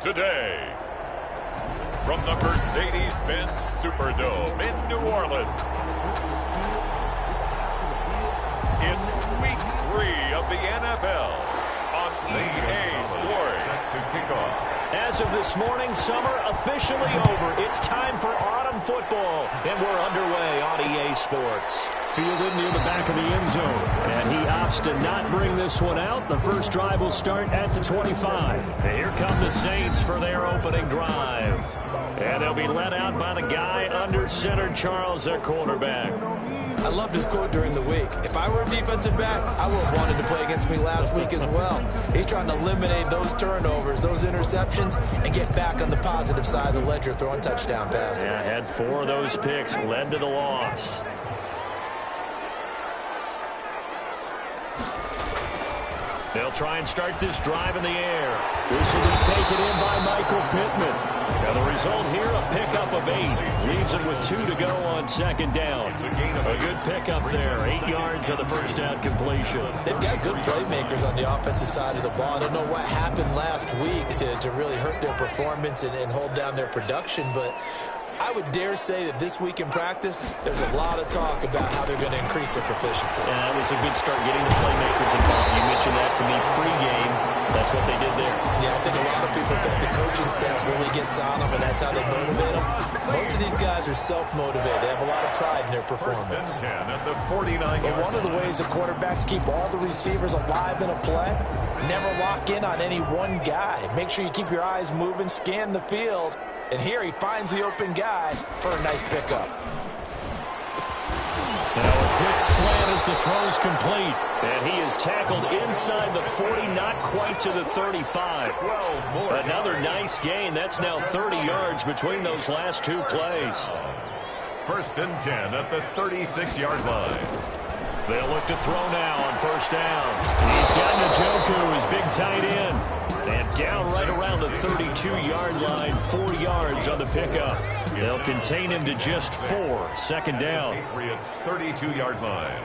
today. From the Mercedes-Benz Superdome in New Orleans, it's Week 3 of the NFL on EA Sports. Set to kick off. As of this morning, summer officially over. It's time for autumn football, and we're underway on EA Sports. Fielded near the back of the end zone, and he opts to not bring this one out. The first drive will start at the 25. And here come the Saints for their opening drive. And they'll be led out by the guy under center, Charles, their quarterback. I loved his quote during the week. If I were a defensive back, I would have wanted to play against me last week as well. He's trying to eliminate those turnovers, those interceptions, and get back on the positive side of the ledger, throwing touchdown passes. Yeah, had 4 of those picks, led to the loss. They'll try and start this drive in the air. This will be taken in by Michael Pittman. Now the result here, a pickup of 8. Leaves it with 2 to go on second down. A good pickup there. 8 yards on the first down completion. They've got good playmakers on the offensive side of the ball. I don't know what happened last week to really hurt their performance and hold down their production, but I would dare say that this week in practice, there's a lot of talk about how they're going to increase their proficiency. Yeah, that was a good start getting the playmakers involved. You mentioned that to me pregame. That's what they did there. Yeah, I think a lot of people think the coaching staff really gets on them, and that's how they motivate them. Most of these guys are self-motivated. They have a lot of pride in their performance. At the 49-yard one of the ways that quarterbacks keep all the receivers alive in a play, never lock in on any one guy. Make sure you keep your eyes moving, scan the field. And here he finds the open guy for a nice pickup. Now a quick slant as the throw's complete. And he is tackled inside the 40, not quite to the 35. Another nice gain. That's now 30 yards between those last 2 plays. 1st and 10 at the 36-yard line. They'll look to throw now on first down. He's got Njoku, his big tight end. And down right around the 32-yard line, 4 yards on the pickup. They'll contain him to just 4. Second down. Patriots 32-yard line.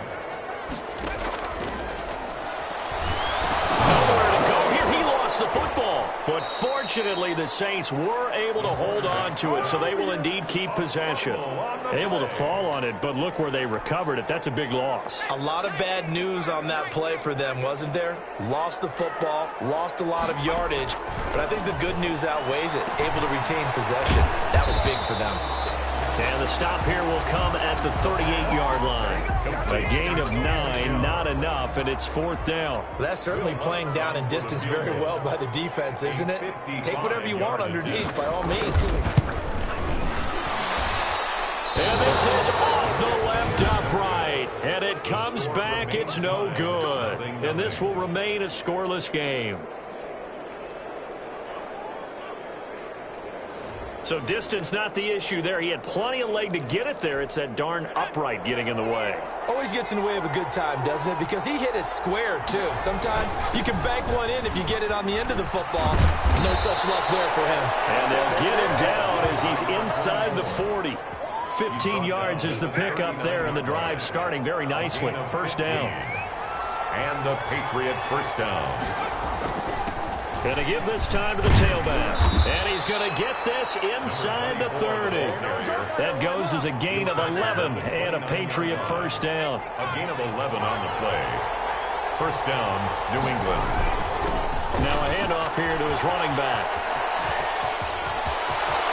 Nowhere to go here. He lost the football. But fortunately, the Saints were able to hold on to it, so they will indeed keep possession. Able to fall on it, but look where they recovered it. That's a big loss. A lot of bad news on that play for them, wasn't there? Lost the football, lost a lot of yardage, but I think the good news outweighs it. Able to retain possession. That was big for them. And the stop here will come at the 38-yard line. A gain of 9, not enough, and it's 4th down. That's certainly playing down in distance very well by the defense, isn't it? Take whatever you want underneath, by all means. And this is off the left upright. And it comes back. It's no good. And this will remain a scoreless game. So distance not the issue there. He had plenty of leg to get it there. It's that darn upright getting in the way. Always gets in the way of a good time, doesn't it? Because he hit it square, too. Sometimes you can bank one in if you get it on the end of the football. No such luck there for him. And they'll get him down as he's inside the 40. 15 yards is the pickup there, and the drive starting very nicely. First down. And the Patriot first down. Going to give this time to the tailback. And he's going to get this inside the 30. That goes as a gain of 11 and a Patriot first down. A gain of 11 on the play. First down, New England. Now a handoff here to his running back.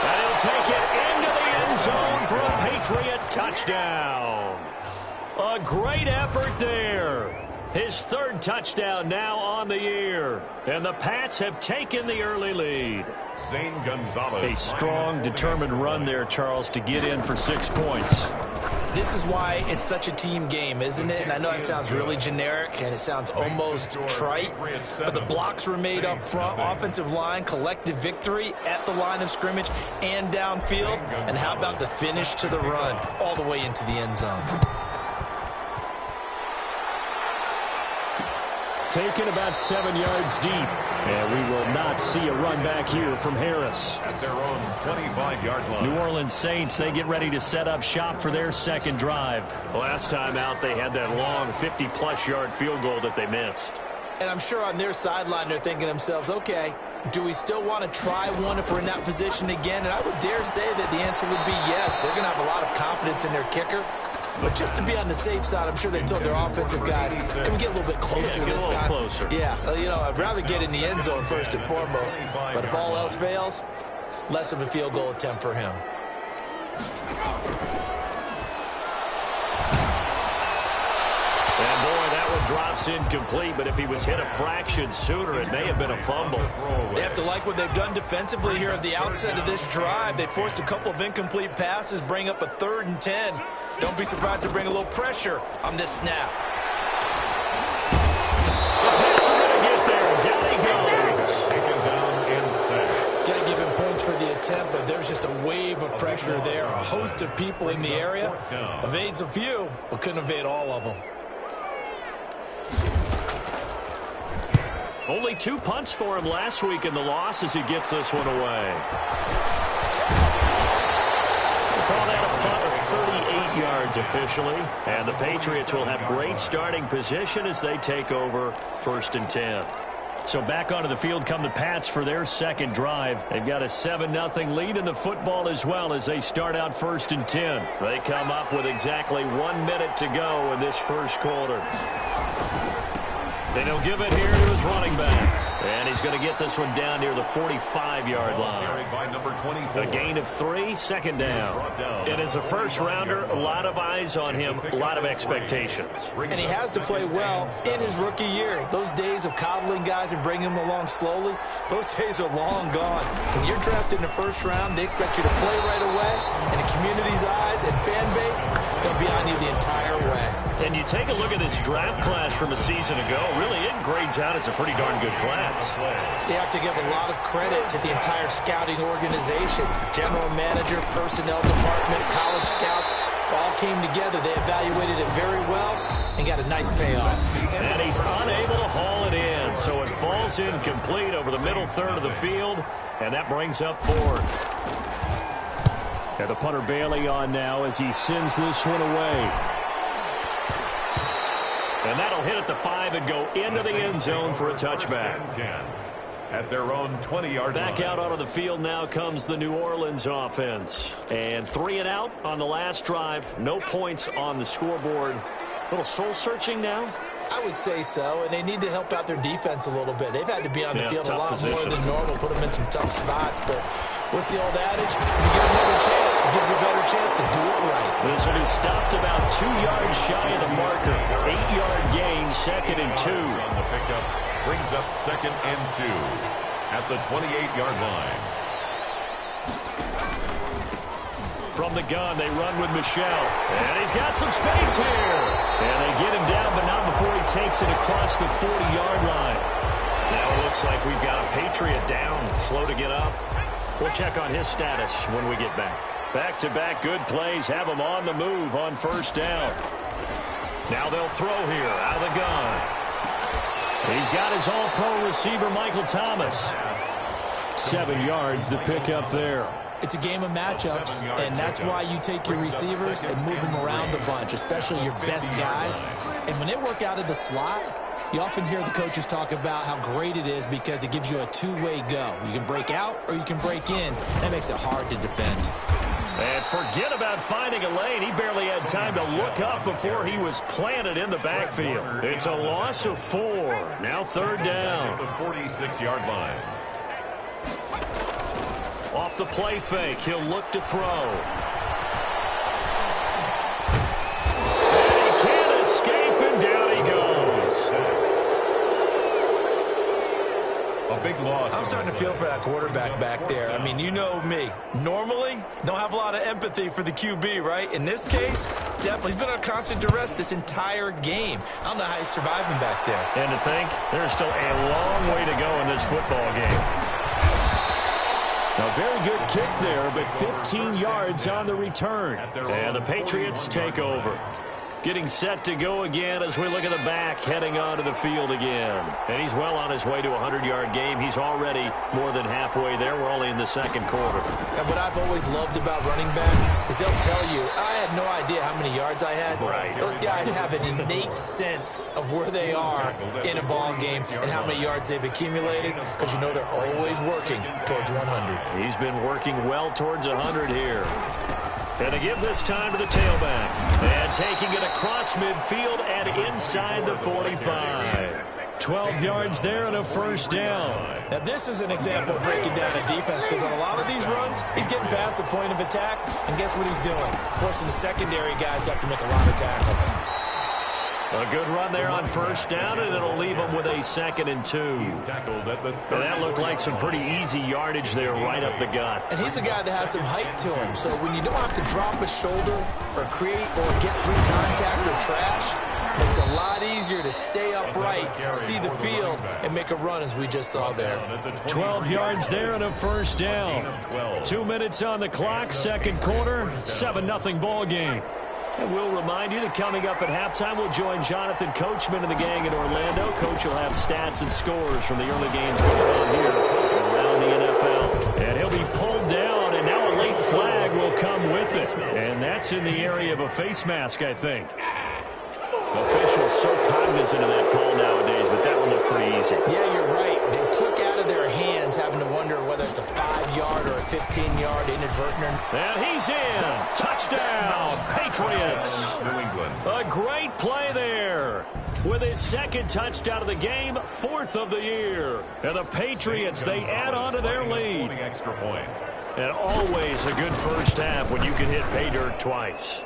And he'll take it into the end zone for a Patriot touchdown. A great effort there. His 3rd touchdown now on the year. And the Pats have taken the early lead. Zane Gonzalez. A strong, determined run there, Charles, to get in for 6 points. This is why it's such a team game, isn't it? And I know it sounds really generic and it sounds almost trite, but the blocks were made up front, offensive line, collective victory at the line of scrimmage and downfield. And how about the finish to the run all the way into the end zone? Taken about 7 yards deep. And we will not see a run back here from Harris. At their own 25-yard line. New Orleans Saints, they get ready to set up shop for their second drive. Last time out, they had that long 50-plus yard field goal that they missed. And I'm sure on their sideline they're thinking to themselves, okay, do we still want to try one if we're in that position again? And I would dare say that the answer would be yes. They're going to have a lot of confidence in their kicker. But just to be on the safe side, I'm sure they told their offensive guys, can we get a little bit closer this time? Closer. Yeah, I'd rather get in the end zone first and foremost. But if all else fails, less of a field goal attempt for him. And boy, that one drops incomplete, but if he was hit a fraction sooner, it may have been a fumble. They have to like what they've done defensively here at the outset of this drive. They forced a couple of incomplete passes, bring up a 3rd and 10. Don't be surprised to bring a little pressure on this snap. The Pats are going to get there. Down he goes. Taken down and sacked. Got to give him points for the attempt, but there's just a wave of pressure there. A host of people in the area. Evades a few, but couldn't evade all of them. Only 2 punts for him last week in the loss as he gets this one away. Call that a punt of 38 yards officially. And the Patriots will have great starting position as they take over 1st and 10. So back onto the field come the Pats for their second drive. They've got a 7-0 lead in the football as well as they start out 1st and 10. They come up with exactly 1 minute to go in this first quarter. And he'll give it here to his running back. And he's going to get this one down near the 45-yard line. A gain of 3, 2nd down. And as a first-rounder, a lot of eyes on him, a lot of expectations. And he has to play well in his rookie year. Those days of coddling guys and bringing them along slowly, those days are long gone. When you're drafted in the first round, they expect you to play right away. And the community's eyes and fan base, they'll be on you the entire way. And you take a look at this draft class from a season ago, really it grades out as a pretty darn good class. So you have to give a lot of credit to the entire scouting organization. General manager, personnel department, college scouts, all came together. They evaluated it very well and got a nice payoff. And he's unable to haul it in, so it falls incomplete over the middle third of the field, and that brings up 4th. And the punter Bailey on now as he sends this one away. And that'll hit at the 5 and go into the end zone for a touchback. At their own 20-yard line. Back out onto the field now comes the New Orleans offense. And 3 and out on the last drive. No points on the scoreboard. A little soul-searching now? I would say so, and they need to help out their defense a little bit. They've had to be on the field a lot more than normal, put them in some tough spots. But what's the old adage? When you get another chance, it gives you a better chance to do it right. This one is stopped about 2 yards shy of the marker. 8-yard gain, 2nd and 2. On the pickup, brings up 2nd and 2 at the 28-yard line. From the gun, they run with Michel. And he's got some space here. And they get him down, but not before he takes it across the 40-yard line. Now it looks like we've got a Patriot down, slow to get up. We'll check on his status when we get back. Back-to-back good plays have him on the move on 1st down. Now they'll throw here out of the gun. He's got his all-pro receiver, Michael Thomas. 7 yards, the pickup there. It's a game of matchups, and that's why you take your receivers and move them around a bunch, especially your best guys. And when they work out of the slot, you often hear the coaches talk about how great it is because it gives you a two-way go. You can break out or you can break in. That makes it hard to defend. And forget about finding a lane. He barely had time to look up before he was planted in the backfield. It's a loss of 4. Now 3rd down. The 46-yard line. Off the play fake, he'll look to throw. And he can't escape, and down he goes. A big loss. I'm starting to feel for that quarterback back there. I mean, you know me. Normally, don't have a lot of empathy for the QB, right? In this case, definitely. He's been on constant duress this entire game. I don't know how he's surviving back there. And to think, there's still a long way to go in this football game. A very good kick there, but 15 yards on the return. And the Patriots take over. Getting set to go again as we look at the back, heading onto the field again. And he's well on his way to a 100-yard game. He's already more than halfway there. We're only in the second quarter. And what I've always loved about running backs is they'll tell you, I had no idea how many yards I had. Right. Those guys have an innate sense of where they are in a ball game and how many yards they've accumulated, because you know they're always working towards 100. He's been working well towards 100 here. And to give this time to the tailback. And taking it across midfield and inside the 45. 12 yards there and a first down. Now, this is an example of breaking down a defense, because on a lot of these runs, he's getting past the point of attack, and guess what he's doing? Forcing the secondary guys to have to make a lot of tackles. A good run there on first down, and it'll leave him with a 2nd and 2. And that looked like some pretty easy yardage there right up the gut. And he's a guy that has some height to him, so when you don't have to drop a shoulder or create or get through contact or trash, it's a lot easier to stay upright, see the field, and make a run as we just saw there. 12 yards there and a first down. 2 minutes on the clock, second quarter, 7-0 ball game. And we'll remind you that coming up at halftime, we'll join Jonathan Coachman and the gang in Orlando. Coach will have stats and scores from the early games going on here around the NFL. And he'll be pulled down, and now a late flag will come with it. And that's in the area of a face mask, I think. Officials so cognizant of that call nowadays, but that one looked pretty easy. Yeah, you're right. They took out of their hands having to wonder whether it's a 5-yard or a 15-yard inadvertent. And he's in. Touchdown, Patriots. New England. A great play there. With his second touchdown of the game, 4th of the year. And the Patriots, they add on to their lead. Extra point. And always a good first half when you can hit pay dirt twice.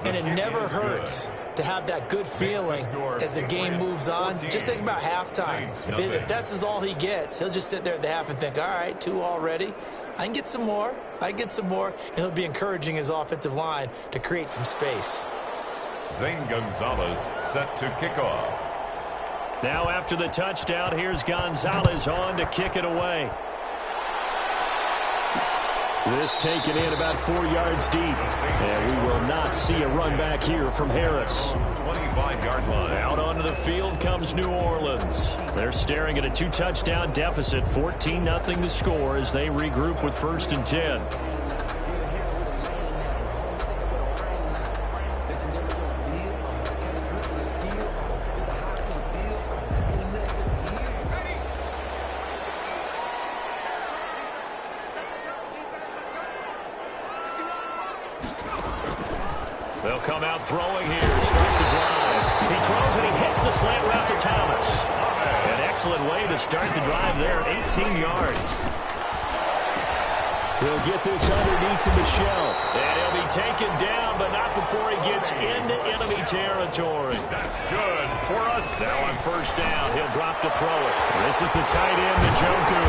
And it never hurts to have that good feeling as the game moves on. Just think about halftime. If that's all he gets, he'll just sit there at the half and think, all right, 2 already. I can get some more. I can get some more. And he'll be encouraging his offensive line to create some space. Zane Gonzalez set to kick off. Now after the touchdown, here's Gonzalez on to kick it away. This taken in about 4 yards deep. And we will not see a run back here from Harris. 25-yard line. Out onto the field comes New Orleans. They're staring at a 2-touchdown deficit, 14-0 to score as they regroup with 1st and 10. They'll come out throwing here, start the drive. He throws and he hits the slant route to Thomas. An excellent way to start the drive there, 18 yards. He'll get this underneath to Michel. And he'll be taken down, but not before he gets into enemy territory. That's good for us. Now on first down, he'll drop to throw it. This is the tight end, Njoku.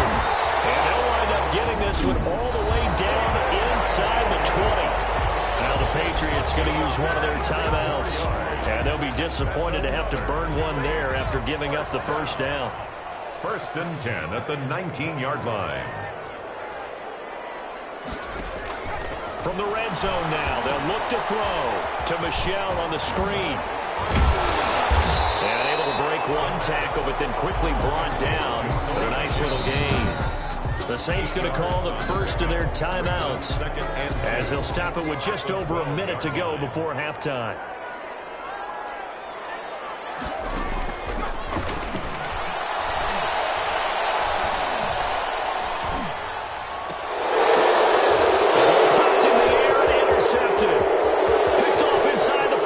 And they'll wind up getting this one all the way down inside the 20. Now the Patriots going to use one of their timeouts. And they'll be disappointed to have to burn one there after giving up the first down. 1st and 10 at the 19-yard line. From the red zone now, they'll look to throw to Michel on the screen. And able to break one tackle, but then quickly brought down. But a nice little gain. The Saints going to call the first of their timeouts as they'll stop it with just over a minute to go before halftime. Popped in the air and intercepted. Picked off inside the 5.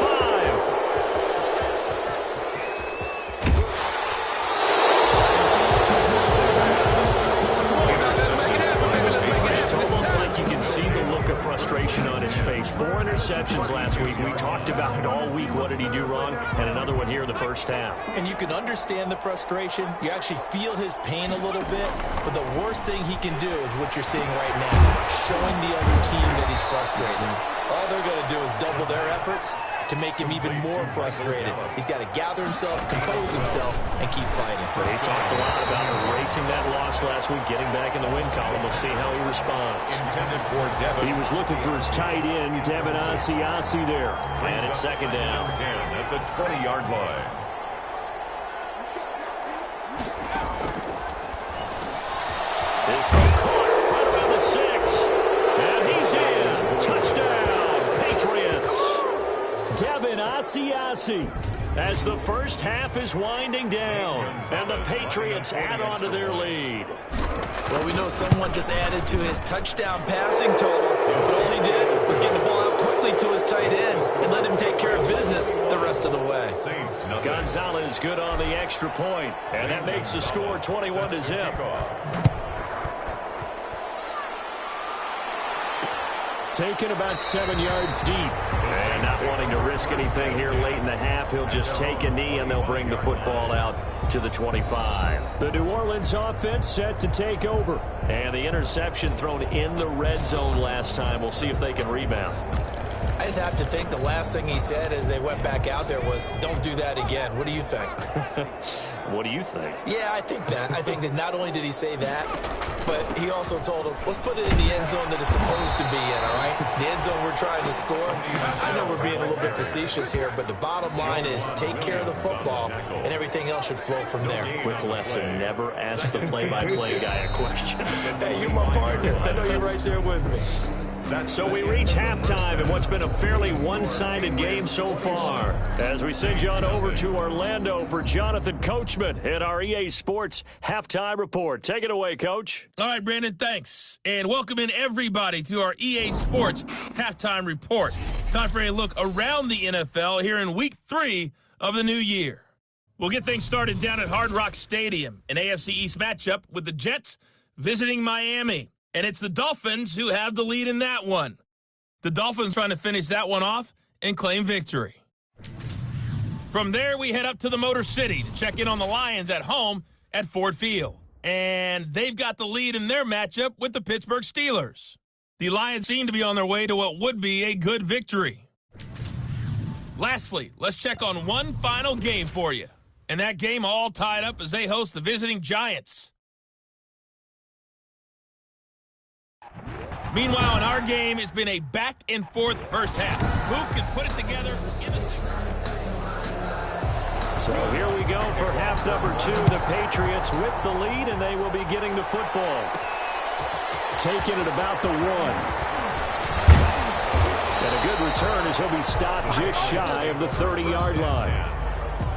It's almost like you can see the look of frustration on his face. 4 interceptions last week. We talked about it all week. What did he do wrong? And another one here in the first half. And you can understand the frustration. You actually feel his pain a little bit. But the worst thing he can do is what you're seeing right now, showing the other team that he's frustrated. All they're going to do is double their efforts to make him even more frustrated. He's got to gather himself, compose himself, and keep fighting. He talked a lot about erasing that loss last week, getting back in the win column. We'll see how he responds. He was looking for his tight end, Devin Asiasi there. And it's second down. 10 at the 20-yard line. This from caught right around the 6. And he's in. Touchdown, Patriots. Devin Asiasi as the first half is winding down. And the Patriots add on to their lead. Well, we know someone just added to his touchdown passing total, but all he did was get the ball out quickly to his tight end and let him take care of business the rest of the way. Gonzalez good on the extra point, and that makes the score 21-0. Taken about 7 yards deep. And not wanting to risk anything here late in the half, he'll just take a knee and they'll bring the football out to the 25. The New Orleans offense set to take over. And the interception thrown in the red zone last time. We'll see if they can rebound. I just have to think the last thing he said as they went back out there was, don't do that again. What do you think? What do you think? Yeah, I think that. I think that not only did he say that, but he also told him, let's put it in the end zone that it's supposed to be in, all right? The end zone we're trying to score. I know we're being a little bit facetious here, but the bottom line is take care of the football, and everything else should flow from there. Quick lesson, never ask the play-by-play guy a question. Hey, you're my partner. I know you're right there with me. So we reach halftime in what's been a fairly one-sided game so far. As we send you on over to Orlando for Jonathan Coachman in our EA Sports Halftime Report. Take it away, Coach. All right, Brandon, thanks. And welcome in everybody to our EA Sports Halftime Report. Time for a look around the NFL here in Week 3 of the new year. We'll get things started down at Hard Rock Stadium, an AFC East matchup with the Jets visiting Miami. And it's the Dolphins who have the lead in that one. The Dolphins trying to finish that one off and claim victory. From there, we head up to the Motor City to check in on the Lions at home at Ford Field. And they've got the lead in their matchup with the Pittsburgh Steelers. The Lions seem to be on their way to what would be a good victory. Lastly, let's check on one final game for you. And that game all tied up as they host the visiting Giants. Meanwhile, in our game, it's been a back-and-forth first half. Who can put it together in a So here we go for half number 2. The Patriots with the lead, and they will be getting the football. Taking it about the 1. And a good return as he'll be stopped just shy of the 30-yard line.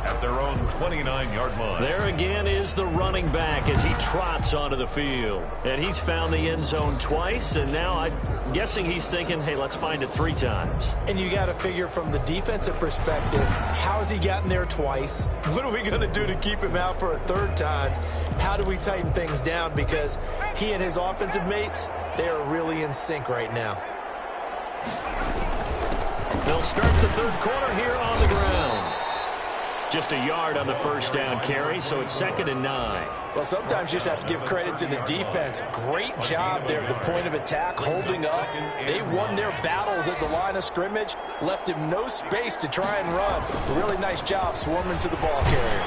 At their own 29-yard line. There again is the running back as he trots onto the field. And he's found the end zone twice, and now I'm guessing he's thinking, hey, let's find it 3 times. And you got to figure from the defensive perspective, how has he gotten there twice? What are we going to do to keep him out for a 3rd time? How do we tighten things down? Because he and his offensive mates, they are really in sync right now. They'll start the 3rd quarter here on the ground. Just a yard on the first down carry, so it's 2nd and 9. Well, sometimes you just have to give credit to the defense. Great job there at the point of attack, holding up. They won their battles at the line of scrimmage, left him no space to try and run. Really nice job swarming to the ball carrier.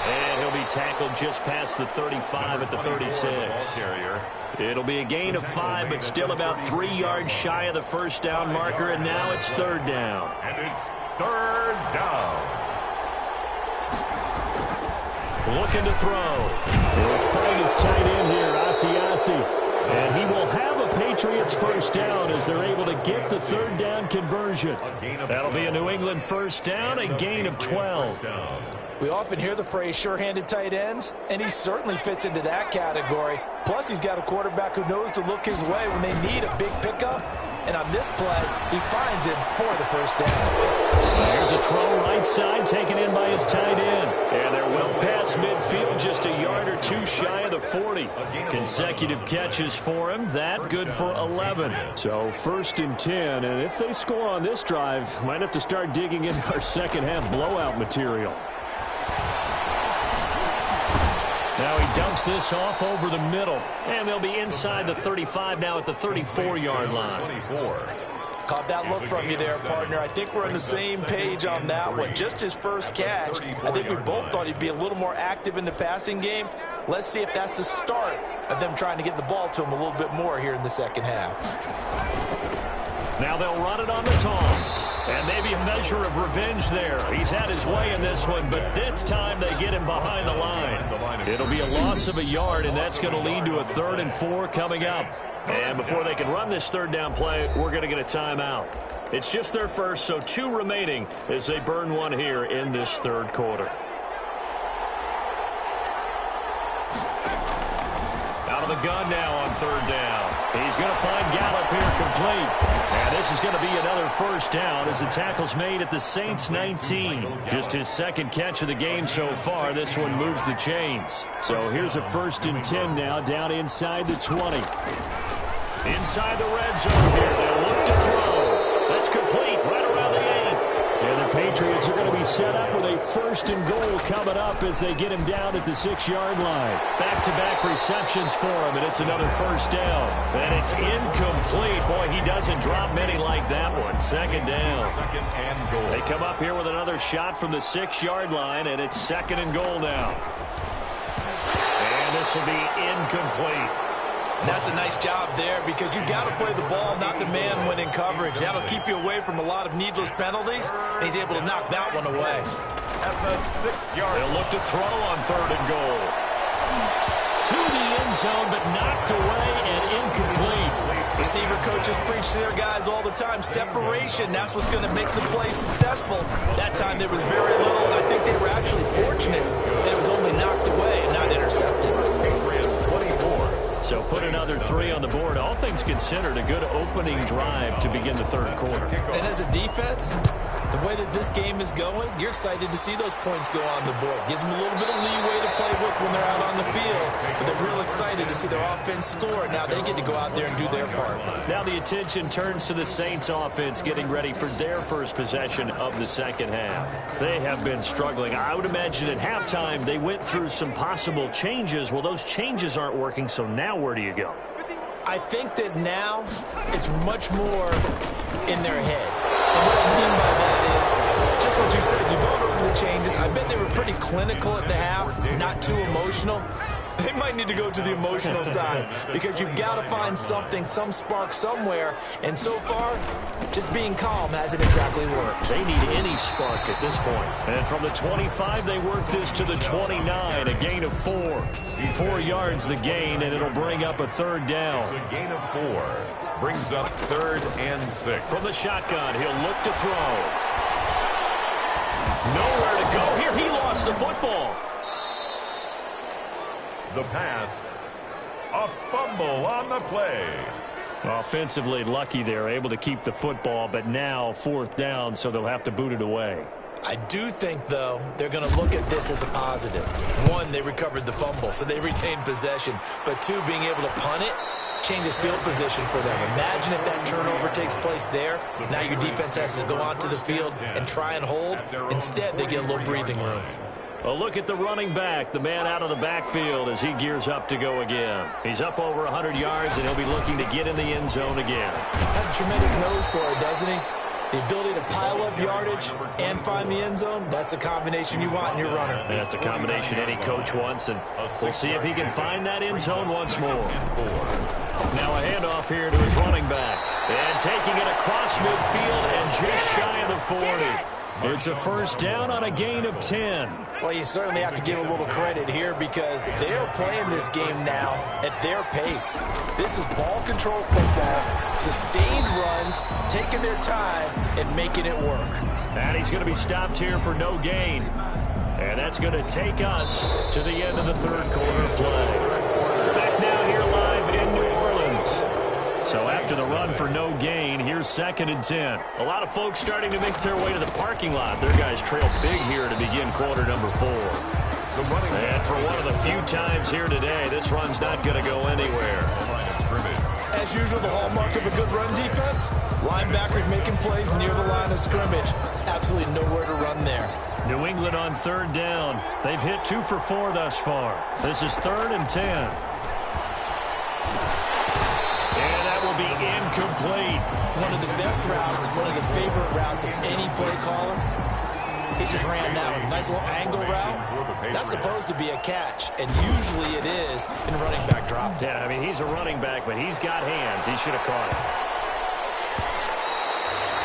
And he'll be tackled just past the 35 at the 36. It'll be a gain of 5, but still about 3 yards shy of the first down marker, and now it's 3rd down. And it's 3rd down. Looking to throw. He'll find his tight end here, Asiasi. And he will have a Patriots first down as they're able to get the 3rd down conversion. That'll be a New England first down, a gain of 12. We often hear the phrase sure-handed tight ends, and he certainly fits into that category. Plus, he's got a quarterback who knows to look his way when they need a big pickup. And on this play, he finds him for the first down. There's a throw right side taken in by his tight end. And they're well past midfield, just a yard or 2 shy of the 40. Consecutive catches for him. That good for 11. So 1st and 10. And if they score on this drive, might have to start digging in our second half blowout material. Now he dumps this off over the middle. And they'll be inside the 35 now at the 34-yard line. Caught that look from you there, partner. I think we're on the same page on that one. Just his first catch. I think we both thought he'd be a little more active in the passing game. Let's see if that's the start of them trying to get the ball to him a little bit more here in the second half. Now they'll run it on the toss. And maybe a measure of revenge there. He's had his way in this one, but this time they get him behind the line. It'll be a loss of a yard, and that's going to lead to a 3rd and 4 coming up. And before they can run this third down play, we're going to get a timeout. It's just their first, so 2 remaining as they burn one here in this third quarter. Out of the gun now on 3rd down. He's going to find Gallup here complete. And this is going to be another first down as the tackle's made at the Saints 19. Just his 2nd catch of the game so far. This one moves the chains. So here's a 1st and 10 now down inside the 20. Inside the red zone here. They'll look to throw. That's complete right around the 8. And the Patriots are going to be set up with a 1st and goal coming up as they get him down at the 6-yard line. Back-to-back receptions for him, and it's another first down. And it's incomplete. Boy, he doesn't drop many like that one. 2nd down. 2nd and goal. They come up here with another shot from the 6-yard line, and it's 2nd and goal now. And this will be incomplete. And that's a nice job there because you've got to play the ball, not the man when in coverage. That'll keep you away from a lot of needless penalties, and he's able to knock that one away. At the 6-yard. They'll look to throw on 3rd and goal. To the end zone, but knocked away and incomplete. Receiver coaches preach to their guys all the time. Separation, that's what's going to make the play successful. That time there was very little, and I think they were actually fortunate that it was only knocked away and not intercepted. So put another 3 on the board. All things considered, a good opening drive to begin the third quarter. And as a defense, the way that this game is going, you're excited to see those points go on the board. Gives them a little bit of leeway to play with when they're out on the field. But they're real excited to see their offense score. Now they get to go out there and do their part. Now the attention turns to the Saints offense getting ready for their first possession of the second half. They have been struggling. I would imagine at halftime they went through some possible changes. Well, those changes aren't working, so now where do you go? I think that now it's much more in their head. And what I mean by that is, just what you said, you've gone over the changes. I bet they were pretty clinical at the half, not too emotional. They might need to go to the emotional side because you've got to find something, some spark somewhere. And so far, just being calm hasn't exactly worked. They need any spark at this point. And from the 25, they work this to the 29, a gain of 4. 4 yards the gain, and it'll bring up a 3rd down. It's a gain of 4. Brings up 3rd and 6. From the shotgun, he'll look to throw. Nowhere to go here. He lost the football. The pass. A fumble on the play. Offensively lucky they're able to keep the football, but now 4th down, so they'll have to boot it away. I do think, though, they're going to look at this as a positive. 1, they recovered the fumble, so they retained possession. But 2, being able to punt it changes field position for them. Imagine if that turnover takes place there. Now your defense has to go onto the field and try and hold. Instead, they get a little breathing room. A look at the running back, the man out of the backfield as he gears up to go again. He's up over 100 yards, and he'll be looking to get in the end zone again. Has a tremendous nose for it, doesn't he? The ability to pile up yardage and find the end zone, that's the combination you want in your runner. That's a combination any coach wants, and we'll see if he can find that end zone once more. Now a handoff here to his running back. And taking it across midfield and just shy of the 40. It's a first down on a gain of 10. Well, you certainly have to give a little credit here because they're playing this game now at their pace. This is ball control football, sustained runs, taking their time and making it work. And he's going to be stopped here for no gain. And that's going to take us to the end of the third quarter play. Back now here live in New Orleans. So after the run for no gain, here's 2nd and 10. A lot of folks starting to make their way to the parking lot. Their guys trail big here to begin quarter number 4. And for one of the few times here today, this run's not going to go anywhere. As usual, the hallmark of a good run defense, linebackers making plays near the line of scrimmage. Absolutely nowhere to run there. New England on 3rd down. They've hit 2 for 4 thus far. This is 3rd and 10. Be incomplete. one of the best routes, one of the favorite routes of any play caller. He just ran that one. Nice little angle route. That's supposed to be a catch, and usually it is in running back drop down. Yeah, I mean, he's a running back, but he's got hands. He should have caught it.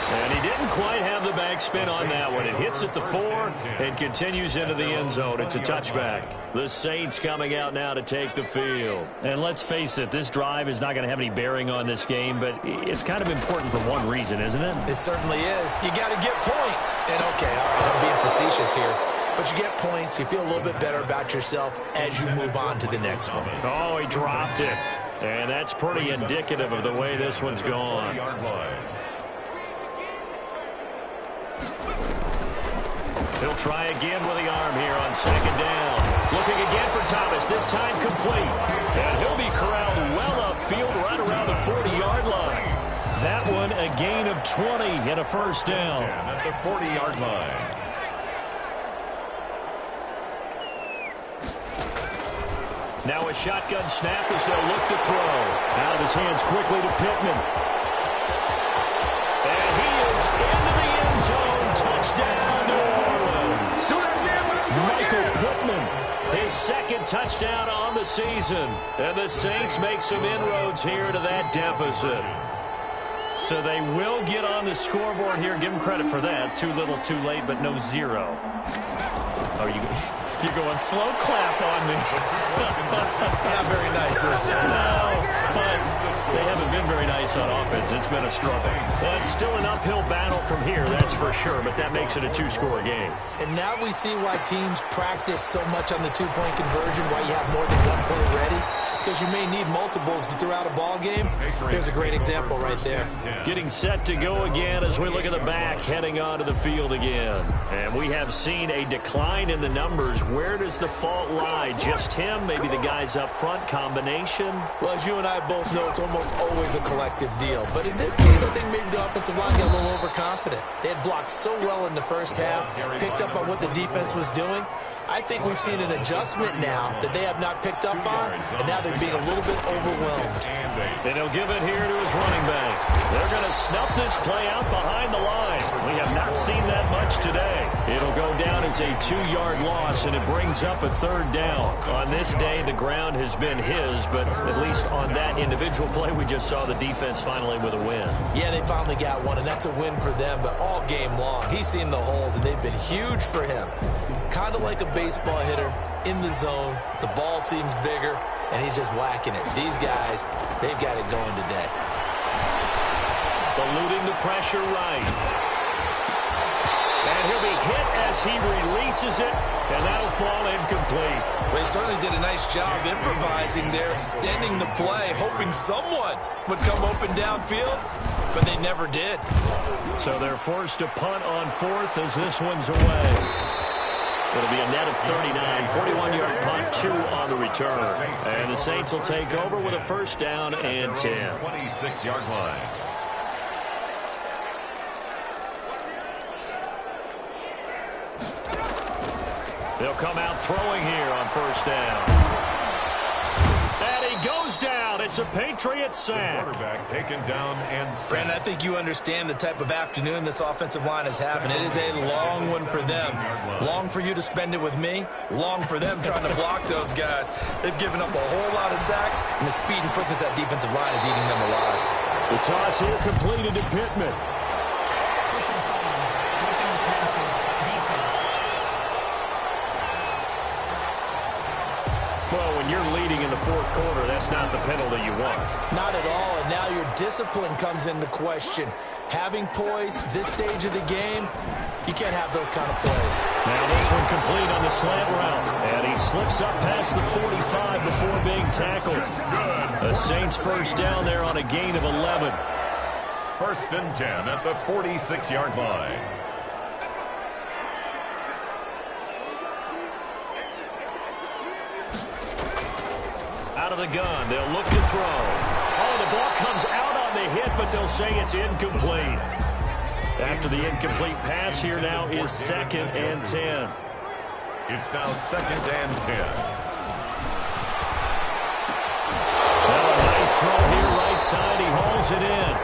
And he didn't quite have the backspin on that one. It hits at the 4 and continues into the end zone. It's a touchback. The Saints coming out now to take the field. And let's face it, this drive is not going to have any bearing on this game, but it's kind of important for one reason, isn't it? It certainly is. You got to get points. And, okay, all right, I'm being facetious here. But you get points. You feel a little bit better about yourself as you move on to the next one. Oh, he dropped it. And that's pretty indicative of the way this one's gone. He'll try again with the arm here on second down. Looking again for Thomas, this time complete. And he'll be corralled well upfield right around the 40-yard line. That one a gain of 20 and a first down. At the 40-yard line. Now a shotgun snap as they'll look to throw. Out of his hands quickly to Pittman. And he is into the end zone. Touchdown, New Orleans. Michael Pittman, his second touchdown on the season. And the Saints make some inroads here to that deficit. So they will get on the scoreboard here. Give them credit for that. Too little, too late, but no zero. Oh, you're going slow clap on me. Not very nice, is it? No, but they haven't been very nice on offense. It's been a struggle. But still an uphill battle from here, that's for sure. But that makes it a two-score game. And now we see why teams practice so much on the two-point conversion, why you have more than one point ready. Because you may need multiples to throw out a ball game. Here's a great example right there. Getting set to go again as we look at the back, heading onto the field again. And we have seen a decline in the numbers. Where does the fault lie? Just him? Maybe the guys up front? Combination? Well, as you and I both know, it's almost always a collective deal. But in this case, I think maybe the offensive line got a little overconfident. They had blocked so well in the first half, picked up on what the defense was doing. I think we've seen an adjustment now that they have not picked up on, and now they're being a little bit overwhelmed. And he'll give it here to his running back. They're going to snuff this play out behind the line. We have not seen that much today. It'll go down as a 2-yard loss, and it brings up a third down. On this day, the ground has been his, but at least on that individual play, we just saw the defense finally with a win. Yeah, they finally got one, and that's a win for them, but all game long, he's seen the holes, and they've been huge for him. Kind of like a baseball hitter in the zone. The ball seems bigger, and he's just whacking it. These guys, they've got it going today. Eluding the pressure right. And he'll be hit as he releases it, and that'll fall incomplete. Well, he certainly did a nice job improvising there, extending the play, hoping someone would come open downfield, but they never did. So they're forced to punt on fourth as this one's away. It'll be a net of 39, 41-yard punt, 2 on the return. And the Saints will take over with a first down and 10. 26-yard line. They'll come out throwing here on first down. And he goes down. It's a Patriot sack. Quarterback taken down and sacked. Brandon, I think you understand the type of afternoon this offensive line is having. It is a long one for them. Long for you to spend it with me. Long for them trying to block those guys. They've given up a whole lot of sacks, and the speed and quickness of that defensive line is eating them alive. The toss here completed to Pittman. Well, when you're leading in the fourth quarter, that's not the penalty you want. Not at all, and now your discipline comes into question. Having poise this stage of the game, you can't have those kind of plays. Now this one complete on the slant route, and he slips up past the 45 before being tackled. The Saints first down there on a gain of 11. First and 10 at the 46-yard line. Out of the gun, they'll look to throw. Oh, the ball comes out on the hit, but they'll say it's incomplete. After the incomplete pass, here now is second and 10. It's now second and 10. Well, a nice throw here right side. He hauls it in.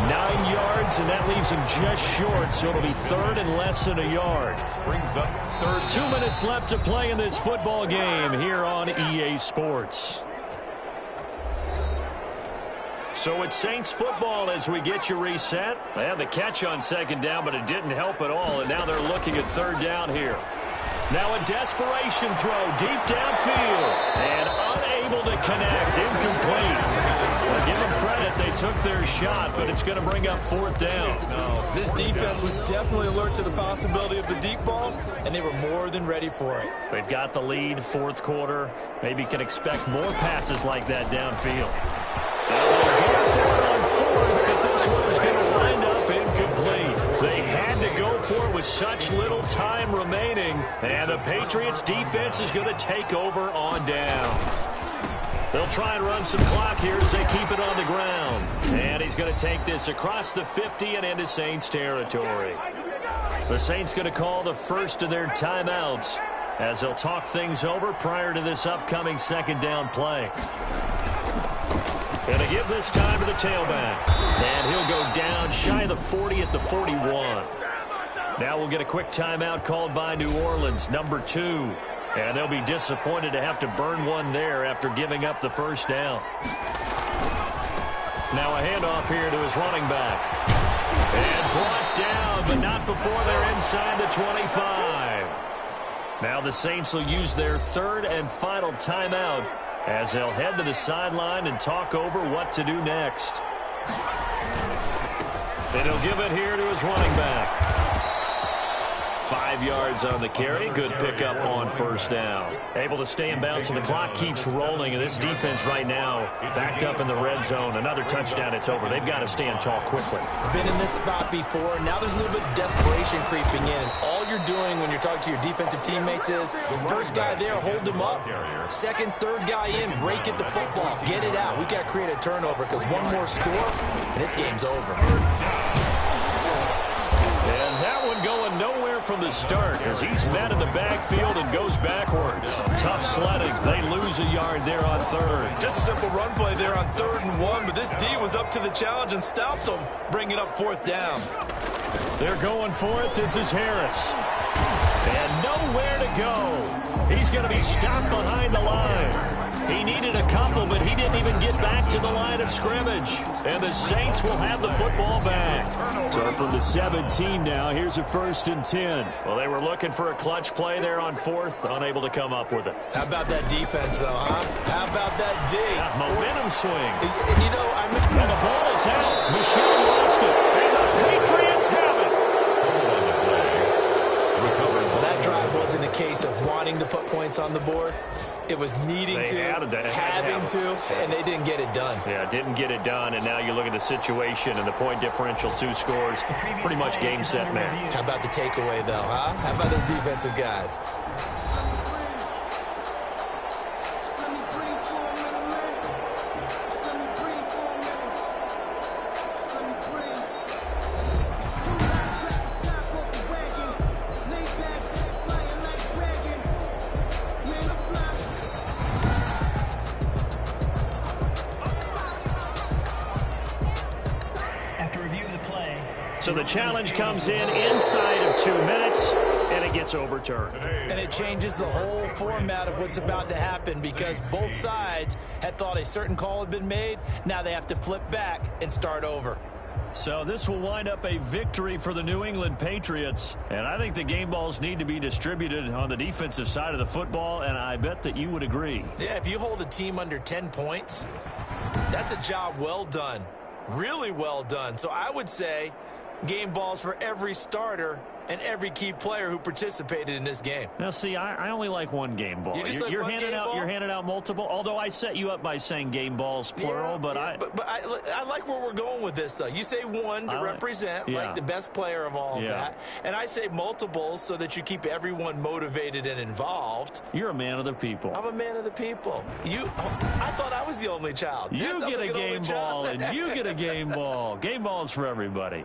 9 yards, and that leaves him just short, so it'll be third and less than a yard. Brings up third. 2 minutes left to play in this football game here on EA Sports. So it's Saints football as we get you reset. They had the catch on second down, but it didn't help at all, and now they're looking at third down here. Now a desperation throw deep downfield, and unable to connect, incomplete. Well, give them credit, they took their shot, but it's going to bring up fourth down. This defense was definitely alert to the possibility of the deep ball, and they were more than ready for it. They've got the lead, fourth quarter. Maybe can expect more passes like that downfield. They'll go for it on fourth, but this one is going to wind up incomplete. They had to go for it with such little time remaining, and the Patriots defense is going to take over on down. They'll try and run some clock here as they keep it on the ground. And he's going to take this across the 50 and into Saints territory. The Saints going to call the first of their timeouts as they'll talk things over prior to this upcoming second down play. Going to give this time to the tailback. And he'll go down shy of the 40 at the 41. Now we'll get a quick timeout called by New Orleans, number 2. And they'll be disappointed to have to burn one there after giving up the first down. Now a handoff here to his running back. And brought down, but not before they're inside the 25. Now the Saints will use their third and final timeout as they'll head to the sideline and talk over what to do next. And he'll give it here to his running back. 5 yards on the carry. Good pickup on first down. Able to stay in bounds, and the clock keeps rolling. And this defense right now backed up in the red zone. Another touchdown, it's over. They've got to stand tall quickly. Been in this spot before. Now there's a little bit of desperation creeping in. And all you're doing when you're talking to your defensive teammates is first guy there, hold him up. Second, third guy in, rake at the football. Get it out. We've got to create a turnover because one more score, and this game's over. And that one going nowhere from the start as he's met in the backfield and goes backwards. Tough sledding. They lose a yard there on third. Just a simple run play there on 3rd and 1, but this D was up to the challenge and stopped them, bringing up fourth down. They're going for it. This is Harris. And nowhere to go. He's going to be stopped behind the line. He needed a couple, but he didn't even get back to the line of scrimmage. And the Saints will have the football back. So from the 17 now, here's a 1st and 10. Well, they were looking for a clutch play there on fourth, unable to come up with it. How about that defense, though, huh? How about that D? Yeah, momentum swing. And you know, and the ball is out. Michelle lost it. And the Patriots have it. Well, that drive wasn't a case of wanting to put points on the board. It was needing to, having to, and they didn't get it done. Yeah, didn't get it done, and now you look at the situation and the point differential, 2 scores, pretty much game, set, match. How about the takeaway, though, huh? How about those defensive guys? So the challenge comes in inside of 2 minutes, and it gets overturned. And it changes the whole format of what's about to happen because both sides had thought a certain call had been made. Now they have to flip back and start over. So this will wind up a victory for the New England Patriots. And I think the game balls need to be distributed on the defensive side of the football, and I bet that you would agree. Yeah, if you hold a team under 10 points, that's a job well done. Really well done. So I would say game balls for every starter and every key player who participated in this game. Now, see, I only like one game ball. You're handing out multiple. Although I set you up by saying game balls plural, but I like where we're going with this. Though you say one to represent like the best player of all of that, and I say multiples so that you keep everyone motivated and involved. You're a man of the people. I'm a man of the people. I thought I was the only child. You get a game ball, and you get a game ball. Game balls for everybody.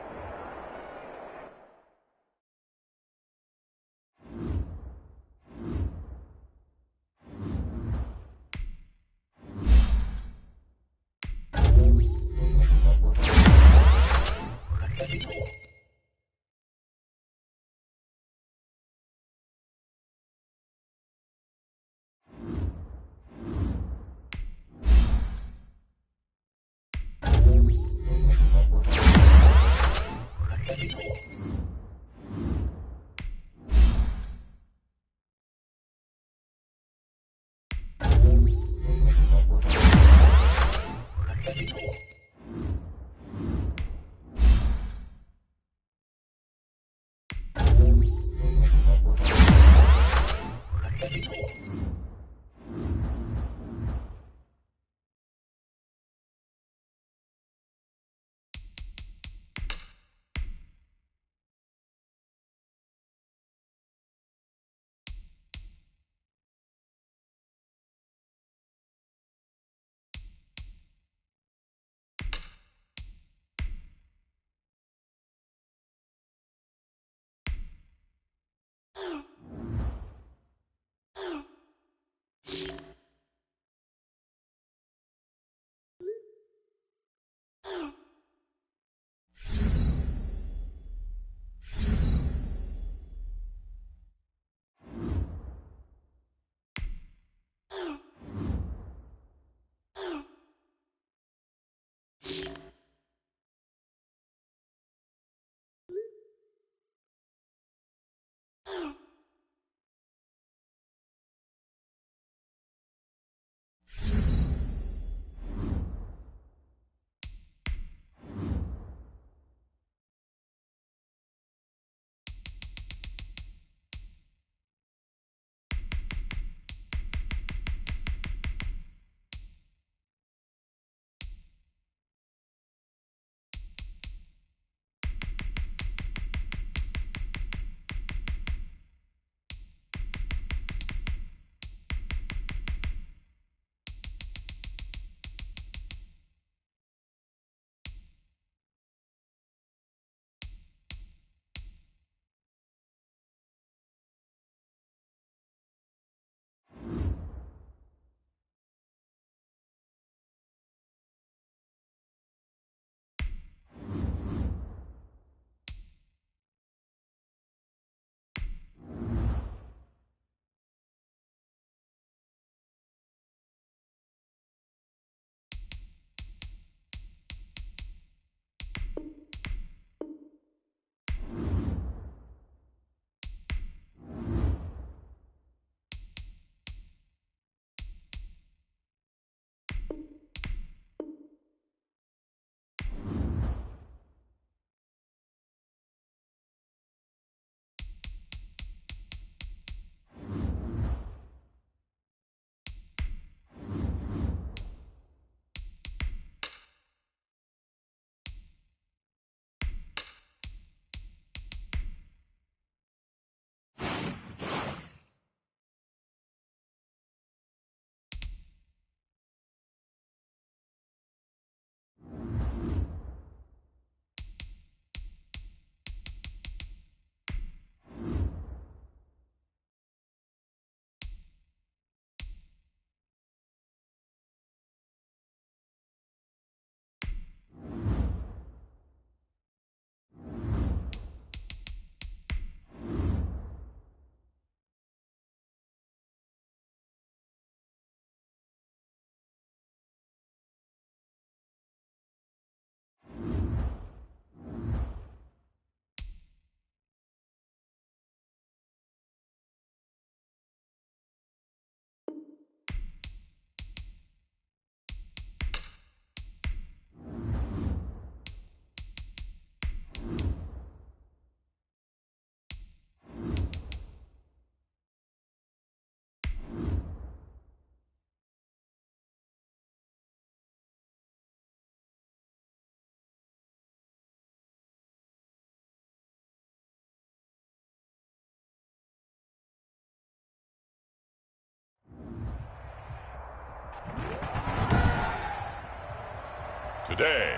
Today,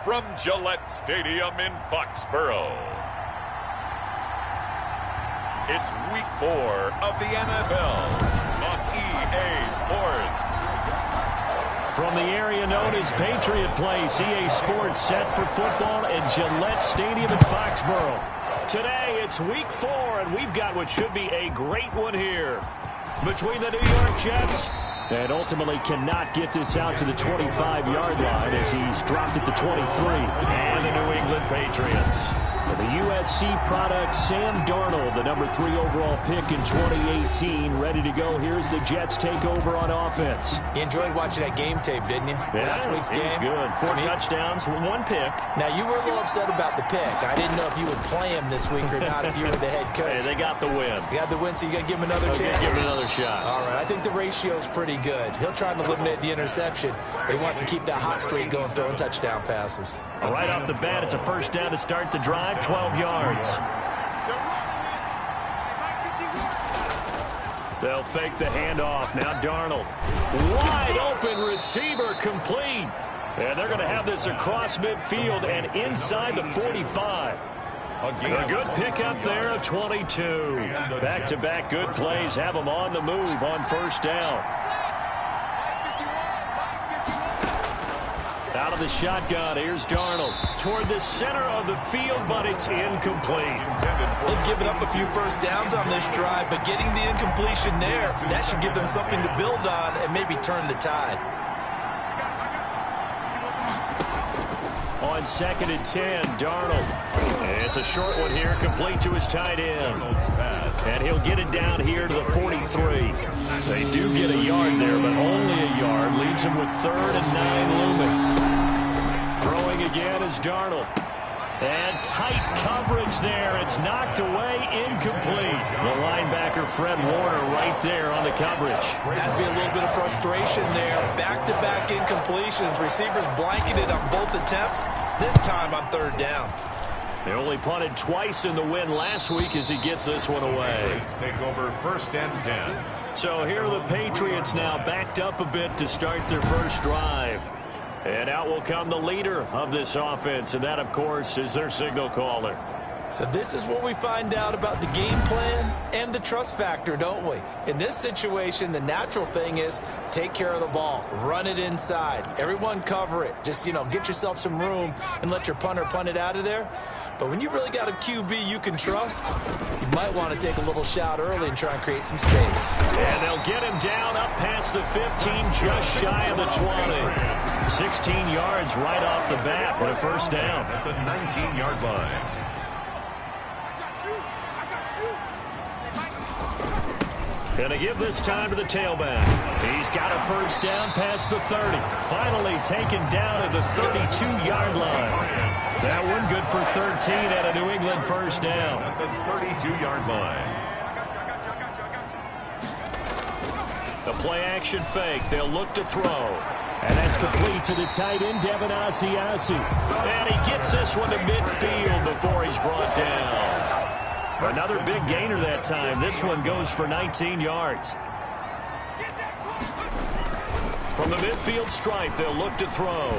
from Gillette Stadium in Foxborough, it's Week 4 of the NFL on EA Sports. From the area known as Patriot Place, EA Sports set for football at Gillette Stadium in Foxborough. Today, it's Week 4, and we've got what should be a great one here between the New York Jets and ultimately cannot get this out to the 25-yard line as he's dropped it to 23. And the New England Patriots. The USC product, Sam Darnold, the number 3 overall pick in 2018, ready to go. Here's the Jets takeover on offense. You enjoyed watching that game tape, didn't you? Yeah, Last week's game. Good. 4 touchdowns, 1 pick. Now, you were a little upset about the pick. I didn't know if you would play him this week or not if you were the head coach. Hey, they got the win. You got the win, so you got to give him another chance. Give him another shot. All right, I think the ratio's pretty good. He'll try and eliminate the interception, but he wants to keep that hot streak going, throwing touchdown passes. Right off the bat, it's a first down to start the drive, 12 yards. They'll fake the handoff. Now Darnold. Wide open receiver, complete. And they're going to have this across midfield and inside the 45. A good pickup there of 22. Back-to-back good plays have them on the move on first down. Out of the shotgun, here's Darnold. Toward the center of the field, but it's incomplete. They've given up a few first downs on this drive, but getting the incompletion there, that should give them something to build on and maybe turn the tide. On 2nd and 10, Darnold. It's a short one here, complete to his tight end. And he'll get it down here to the 43. They do get a yard there, but only a yard. Leaves him with 3rd and 9 looming. Throwing again is Darnold. And tight coverage there. It's knocked away, incomplete. The linebacker, Fred Warner, right there on the coverage. Has to be a little bit of frustration there. Back-to-back incompletions. Receivers blanketed on both attempts. This time on 3rd down. They only punted twice in the win last week as he gets this one away. Take over 1st and 10. So here are the Patriots now backed up a bit to start their first drive. And out will come the leader of this offense, and that, of course, is their signal caller. So this is what we find out about the game plan and the trust factor, don't we? In this situation, the natural thing is take care of the ball, run it inside. Everyone cover it. Just, get yourself some room and let your punter punt it out of there. But when you really got a QB you can trust, you might want to take a little shot early and try and create some space. And they'll get him down up past the 15, just shy of the 20. 16 yards right off the bat for a first down. At the 19-yard line. Gonna give this time to the tailback. He's got a first down past the 30. Finally taken down at the 32-yard line. That one good for 13 and a New England first down. At the 32-yard line. The play-action fake. They'll look to throw. And that's complete to the tight end, Devin Asiasi. And he gets this one to midfield before he's brought down. Another big gainer that time. This one goes for 19 yards. From the midfield stripe, they'll look to throw.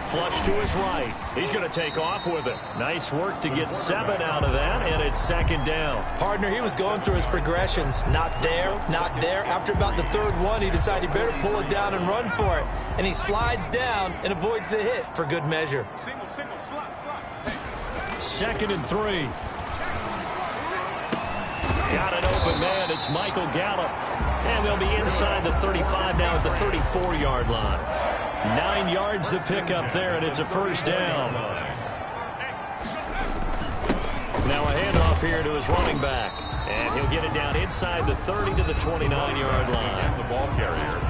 Flush to his right. He's going to take off with it. Nice work to get 7 out of that, and it's 2nd down. Partner, he was going through his progressions. Not there, not there. After about the 3rd one, he decided he better pull it down and run for it. And he slides down and avoids the hit for good measure. Single, slot. 2nd and 3. Got an open man. It's Michael Gallup. And they'll be inside the 35 now at the 34-yard line. 9 yards to pick up there, and it's a first down. Now a handoff here to his running back. And he'll get it down inside the 30 to the 29-yard line. The ball carrier.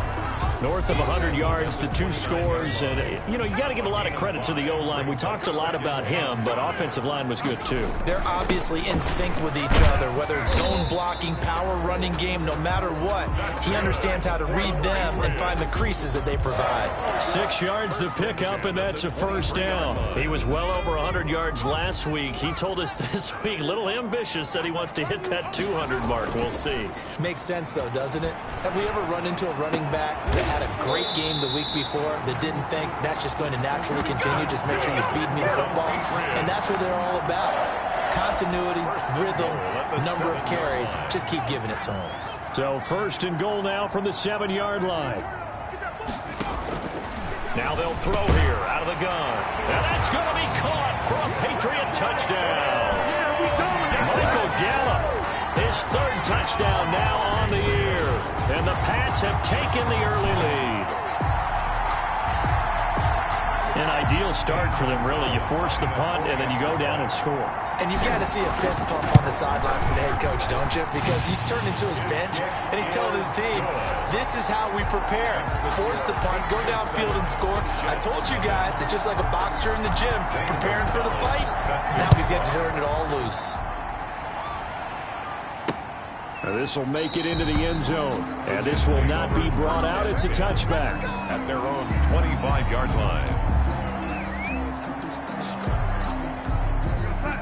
North of 100 yards, the 2 scores. And, you got to give a lot of credit to the O-line. We talked a lot about him, but offensive line was good, too. They're obviously in sync with each other, whether it's zone blocking, power running game, no matter what. He understands how to read them and find the creases that they provide. 6 yards to pick up, and that's a first down. He was well over 100 yards last week. He told us this week, a little ambitious, said he wants to hit that 200 mark. We'll see. Makes sense, though, doesn't it? Have we ever run into a running back that had a great game the week before that didn't think that's just going to naturally continue? Just make sure you feed me the football. And that's what they're all about. Continuity, rhythm, number of carries. Just keep giving it to them. So 1st and goal now from the 7-yard line. Now they'll throw here out of the gun. And that's going to be caught for a Patriot touchdown. Michael Gallup, his 3rd touchdown now on the year. And the Pats have taken the early lead. An ideal start for them, really. You force the punt, and then you go down and score. And you've got to see a fist pump on the sideline from the head coach, don't you? Because he's turned into his bench, and he's telling his team, this is how we prepare. Force the punt, go downfield and score. I told you guys, it's just like a boxer in the gym preparing for the fight. Now we get to turn it all loose. This will make it into the end zone. And this will not be brought out. It's a touchback. At their own 25-yard line.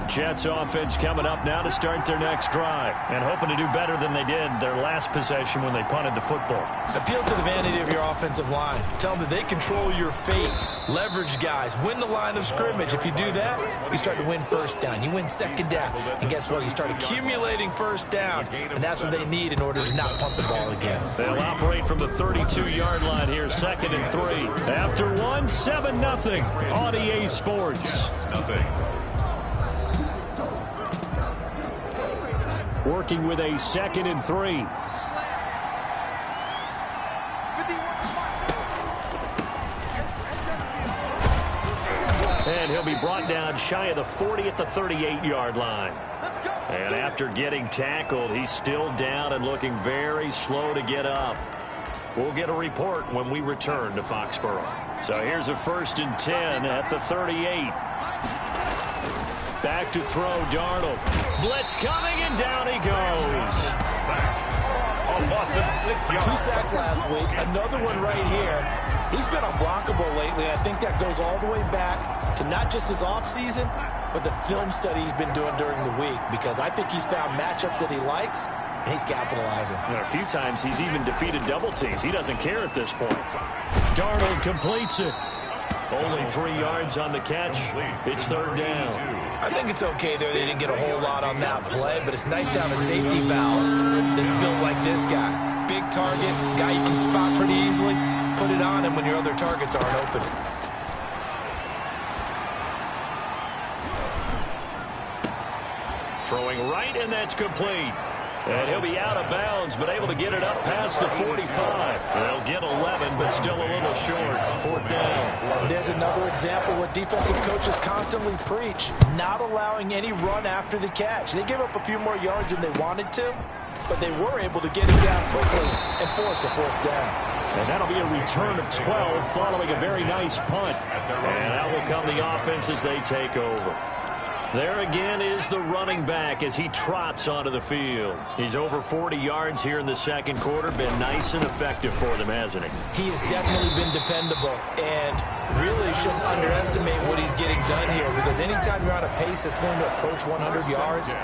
Jets offense coming up now to start their next drive. And hoping to do better than they did their last possession when they punted the football. Appeal to the vanity of your offensive line. Tell them that they control your fate. Leverage guys. Win the line of scrimmage. If you do that, you start to win first down. You win second down. And guess what? You start accumulating first downs. And that's what they need in order to not punt the ball again. They'll operate from the 32-yard line here, 2nd and 3. After 1, 7-0 on EA Sports. Working with a 2nd and 3. And he'll be brought down shy of the 40 at the 38-yard line. And after getting tackled, he's still down and looking very slow to get up. We'll get a report when we return to Foxborough. So here's a 1st and 10 at the 38. Back to throw, Darnold. Blitz coming, and down he goes. A loss of 6 yards. 2 sacks last week. Another one right here. He's been unblockable lately, and I think that goes all the way back to not just his offseason, but the film study he's been doing during the week, because I think he's found matchups that he likes, and he's capitalizing. And a few times he's even defeated double teams. He doesn't care at this point. Darnold completes it. Only 3 yards on the catch. It's 3rd down. I think it's okay there. They didn't get a whole lot on that play, but it's nice to have a safety valve that's built like this guy. Big target, guy you can spot pretty easily. Put it on him when your other targets aren't open. Throwing right, and that's complete. And he'll be out of bounds, but able to get it up past the 45. They'll get 11, but still a little short. 4th down. There's another example what defensive coaches constantly preach, not allowing any run after the catch. They give up a few more yards than they wanted to, but they were able to get it down quickly and force a 4th down. And that'll be a return of 12 following a very nice punt. And out will come the offense as they take over. There again is the running back as he trots onto the field. He's over 40 yards here in the 2nd quarter. Been nice and effective for them, hasn't he? He has definitely been dependable, and really shouldn't underestimate what he's getting done here, because anytime you're on a pace that's going to approach 100 yards,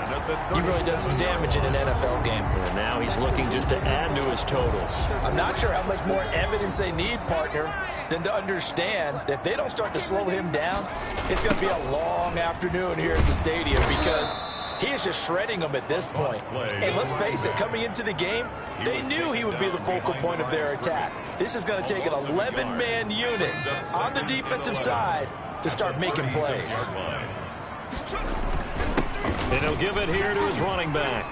you've really done some damage in an NFL game. And now he's looking just to add to his totals. I'm not sure how much more evidence they need, partner, than to understand that if they don't start to slow him down, it's going to be a long afternoon here at the stadium, because he is just shredding them at this point. And let's face it, coming into the game, they knew he would be the focal point of their attack. This is going to take an 11-man unit on the defensive side to start making plays. And he'll give it here to his running back.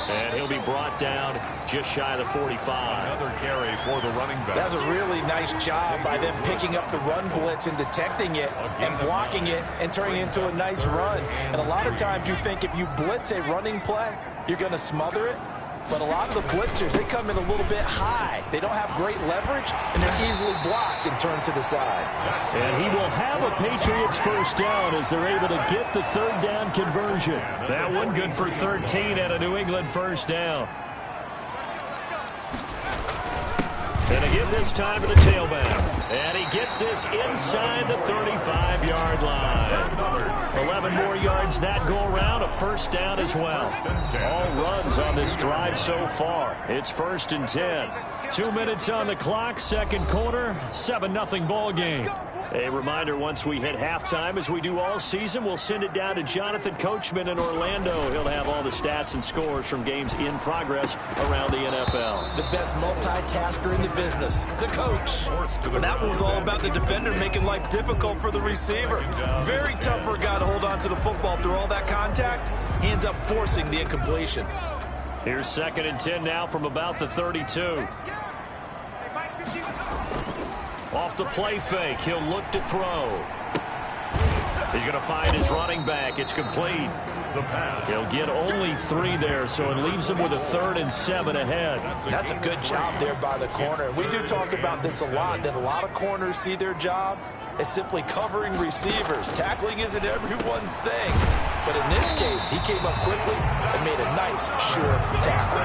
And he'll be brought down just shy of the 45. Another carry for the running back. That was a really nice job by them picking up the run blitz and detecting it and blocking it and turning it into a nice run. And a lot of times you think if you blitz a running play, you're going to smother it. But a lot of the blitzers, they come in a little bit high. They don't have great leverage, and they're easily blocked and turned to the side. And he will have a Patriots 1st down as they're able to get the 3rd down conversion. That one good for 13 at a New England 1st down. And again this time to the tailback. And he gets this inside the 35-yard line. 11 more yards that go around, a 1st down as well. All runs on this drive so far. It's 1st and 10. 2 minutes on the clock, 2nd quarter, 7-0 ball game. A reminder, once we hit halftime, as we do all season, we'll send it down to Jonathan Coachman in Orlando. He'll have all the stats and scores from games in progress around the NFL. The best multitasker in the business, the coach. But that one was all about the defender making life difficult for the receiver. Very tough for a guy to hold on to the football through all that contact. He ends up forcing the incompletion. Here's 2nd and 10 now from about the 32. Off the play fake, he'll look to throw. He's going to find his running back. It's complete. He'll get only 3 there, so it leaves him with a 3rd and 7 ahead. That's a good job there by the corner. We do talk about this a lot, that a lot of corners see their job as simply covering receivers. Tackling isn't everyone's thing. But in this case, he came up quickly and made a nice, sure tackle.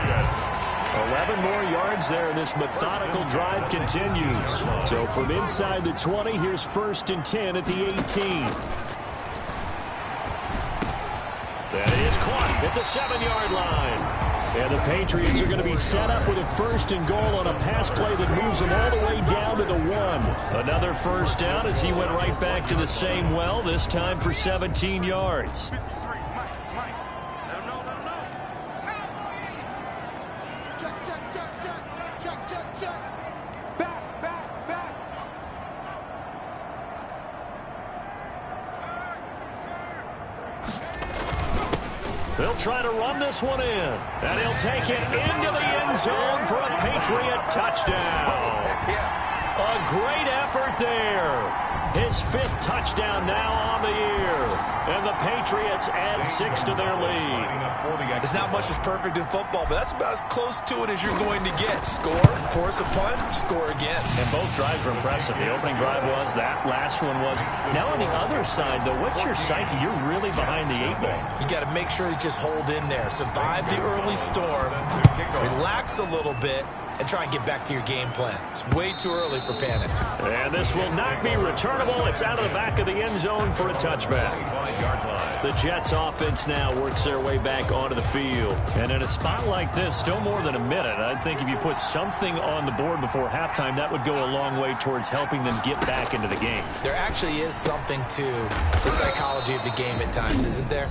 11 more yards there. This methodical drive continues. So from inside the 20, here's 1st and 10 at the 18. That is caught at the 7-yard line. And the Patriots are going to be set up with a 1st and goal on a pass play that moves them all the way down to the 1. Another 1st down as he went right back to the same well, this time for 17 yards. They'll try to run this one in, and he'll take it into the end zone for a Patriot touchdown. A great effort there. His 5th touchdown now on the year, and the Patriots add 6 to their lead. There's not much that's perfect in football, but that's about as close to it as you're going to get. Score, force a punt, score again. And both drives were impressive. The opening drive was, that last one was. Now on the other side, though, what's your psyche? You're really behind the 8 ball. You got to make sure you just hold in there. Survive the early storm, relax a little bit, and try and get back to your game plan. It's way too early for panic. And this will not be returnable. It's out of the back of the end zone for a touchback. The Jets offense now works their way back onto the field. And in a spot like this, still more than a minute, I think if you put something on the board before halftime, that would go a long way towards helping them get back into the game. There actually is something to the psychology of the game at times, isn't there?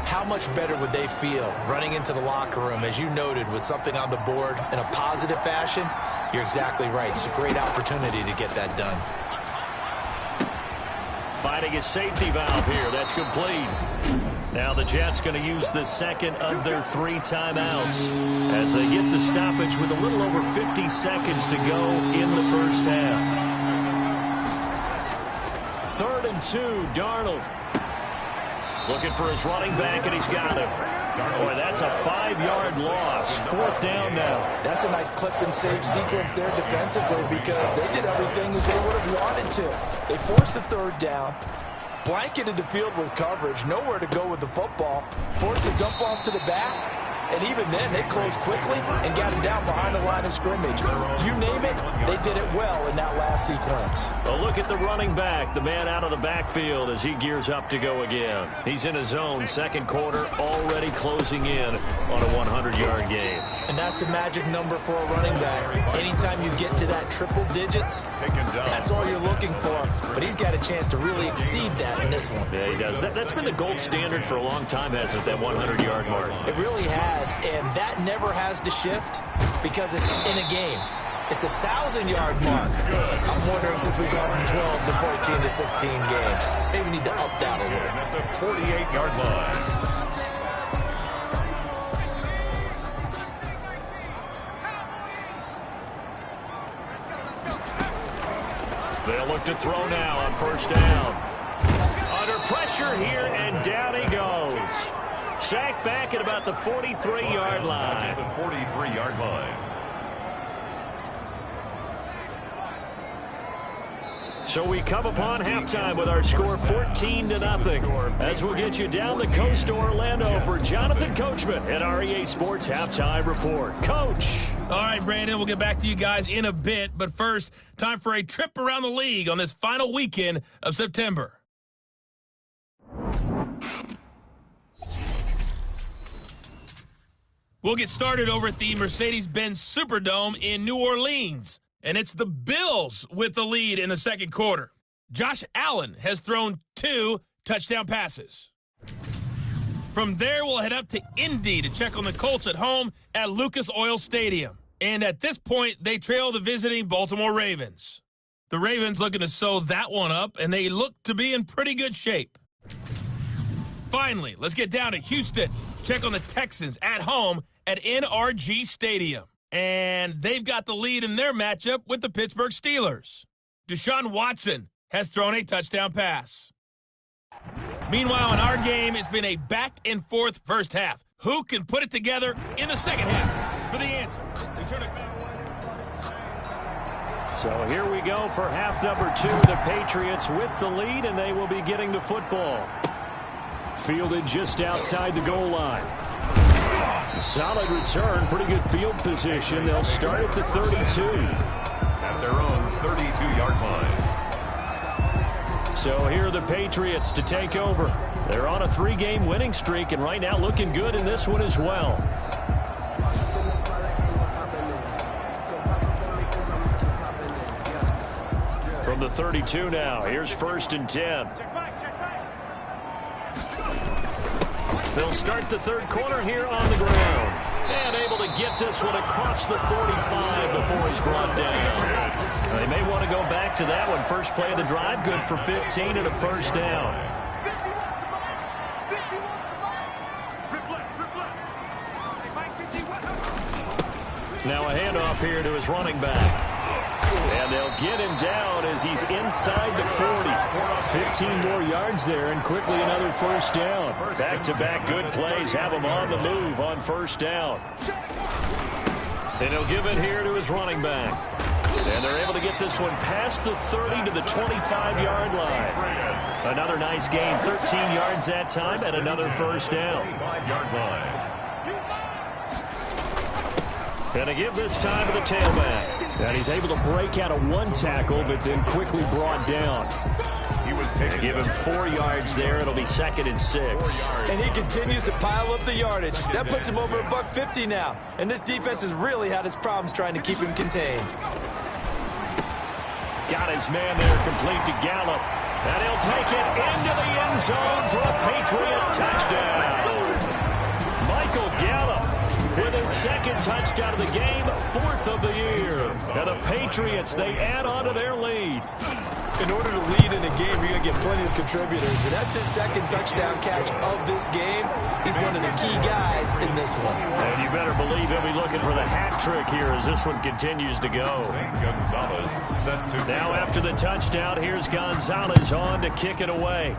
How much better would they feel running into the locker room, as you noted, with something on the board in a positive fashion? You're exactly right. It's a great opportunity to get that done. Finding a safety valve here. That's complete. Now the Jets going to use the 2nd of their 3 timeouts as they get the stoppage with a little over 50 seconds to go in the first half. 3rd and 2, Darnold. Looking for his running back, and he's got him. Boy, that's a 5-yard loss. 4th down now. That's a nice clip and save sequence there defensively, because they did everything as they would have wanted to. They forced the 3rd down, blanketed the field with coverage, nowhere to go with the football, forced the dump off to the back, and even then they closed quickly and got him down behind the line of scrimmage. You name it, they did it well in that last sequence. A look at the running back, the man out of the backfield as he gears up to go again. He's in his zone, 2nd quarter, already closing in on a 100-yard game. And that's the magic number for a running back. Anytime you get to that triple digits, that's all you're looking for. But he's got a chance to really exceed that in this one. Yeah, he does. That's been the gold standard for a long time, hasn't it, that 100-yard mark? It really has, and that never has to shift because it's in a game. It's a 1,000-yard mark. I'm wondering, since we've gone from 12 to 14 to 16 games, maybe we need to up that a little. At the 48-yard line. They'll look to throw now on 1st down. Under pressure here, and down he goes. Sacked back at about the 43-yard line. The 43-yard line. So we come upon halftime with our score 14-0. As we'll get you down the coast to Orlando for Jonathan Coachman at our EA Sports Halftime Report. Coach. All right, Brandon, we'll get back to you guys in a bit. But first, time for a trip around the league on this final weekend of September. We'll get started over at the Mercedes-Benz Superdome in New Orleans. And it's the Bills with the lead in the 2nd quarter. Josh Allen has thrown 2 touchdown passes. From there, we'll head up to Indy to check on the Colts at home at Lucas Oil Stadium. And at this point, they trail the visiting Baltimore Ravens. The Ravens looking to sew that one up, and they look to be in pretty good shape. Finally, let's get down to Houston. Check on the Texans at home at NRG Stadium. And they've got the lead in their matchup with the Pittsburgh Steelers. Deshaun Watson has thrown a touchdown pass. Meanwhile, in our game, it's been a back-and-forth first half. Who can put it together in the second half? For the answer, we turn it back. So here we go for half number 2. The Patriots with the lead, and they will be getting the football. Fielded just outside the goal line. Solid return, pretty good field position. They'll start at the 32. At their own 32-yard line. So here are the Patriots to take over. They're on a 3-game winning streak, and right now looking good in this one as well. From the 32 now, here's 1st and 10. They'll start the third quarter here on the ground. And able to get this one across the 45 before he's brought down. They may want to go back to that one. First play of the drive, good for 15 and a first down. Now a handoff here to his running back. And they'll get him down as he's inside the 40. 15 more yards there, and quickly another first down. Back-to-back good plays have him on the move on first down. And he'll give it here to his running back. And they're able to get this one past the 30 to the 25-yard line. Another nice gain, 13 yards that time, and another first down. 5-yard line. And a give this time to the tailback. And he's able to break out of one tackle, but then quickly brought down. He was taken. Give him 4 yards there. It'll be 2nd and 6. And he continues to pile up the yardage. That puts him over $150 now. And this defense has really had its problems trying to keep him contained. Got his man there, complete to Gallup. And he'll take it into the end zone for a Patriot touchdown. Michael Gallup with his 2nd touchdown of the game, 4th of the year. And the Patriots, they add on to their lead. In order to lead in a game, you're going to get plenty of contributors. But that's his 2nd touchdown catch of this game. He's one of the key guys in this one. And you better believe he'll be looking for the hat trick here as this one continues to go. Gonzalez set to Now after the touchdown, here's Gonzalez on to kick it away.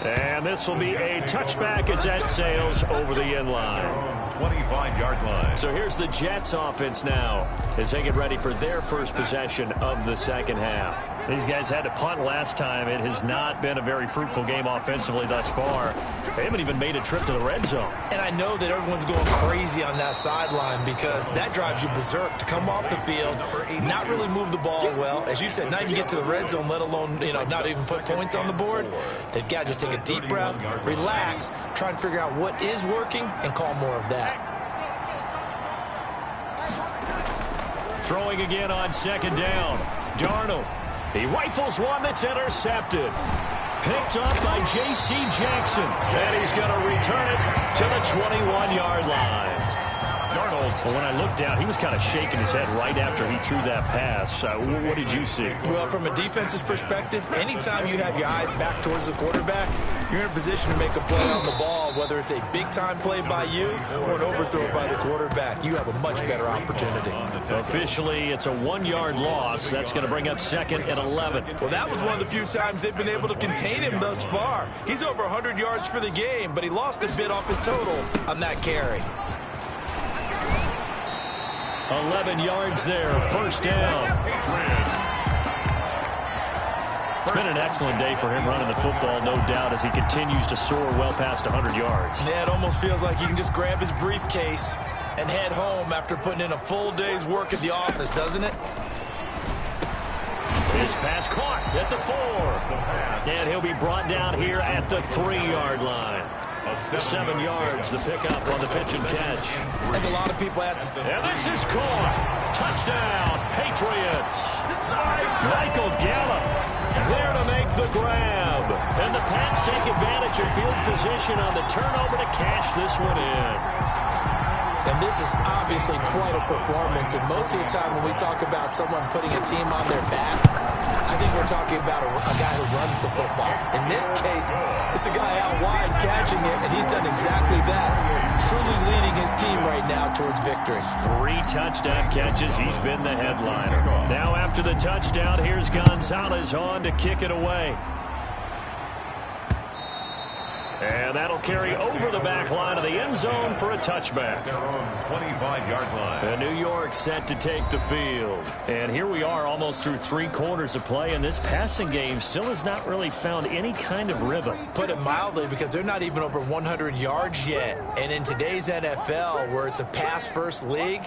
And this will be a touchback as that sails over the end line. 25-yard line. So here's the Jets offense now as they get ready for their first possession of the second half. These guys had to punt last time. It has not been a very fruitful game offensively thus far. They haven't even made a trip to the red zone. And I know that everyone's going crazy on that sideline because that drives you berserk to come off the field, not really move the ball well. As you said, not even get to the red zone, let alone, not even put points on the board. They've got to just take a deep breath, relax, try and figure out what is working, and call more of that. Throwing again on 2nd down. Darnold. He rifles one that's intercepted. Picked up by J.C. Jackson. And he's going to return it to the 21-yard line. Darnold. Well, when I looked down, he was kind of shaking his head right after he threw that pass. What did you see? Well, from a defense's perspective, anytime you have your eyes back towards the quarterback, you're in a position to make a play on the ball, whether it's a big-time play by you or an overthrow by the quarterback. You have a much better opportunity. Officially, it's a 1-yard loss. That's going to bring up 2nd and 11. Well, that was one of the few times they've been able to contain him thus far. He's over 100 yards for the game, but he lost a bit off his total on that carry. 11 yards there, first down. It's been an excellent day for him running the football, no doubt, as he continues to soar well past 100 yards. Yeah, it almost feels like he can just grab his briefcase and head home after putting in a full day's work at the office, doesn't it? His pass caught at the 4. And he'll be brought down here at the 3-yard line. 7 yards, the pickup on the pitch and catch. I think a lot of people ask. And this is caught. Touchdown, Patriots. Michael Gallup there to make the grab. And the Pats take advantage of field position on the turnover to cash this one in. And this is obviously quite a performance. And most of the time when we talk about someone putting a team on their back, I think we're talking about a guy who runs the football. In this case, it's a guy out wide catching it, and he's done exactly that, truly leading his this team right now towards victory. 3 touchdown catches. He's been the headliner. Now after the touchdown, here's Gonzalez on to kick it away. And that'll carry over the back line of the end zone for a touchback. Their own 25-yard line. And New York set to take the field. And here we are almost through 3 quarters of play, and this passing game still has not really found any kind of rhythm. Put it mildly, because they're not even over 100 yards yet. And in today's NFL, where it's a pass-first league,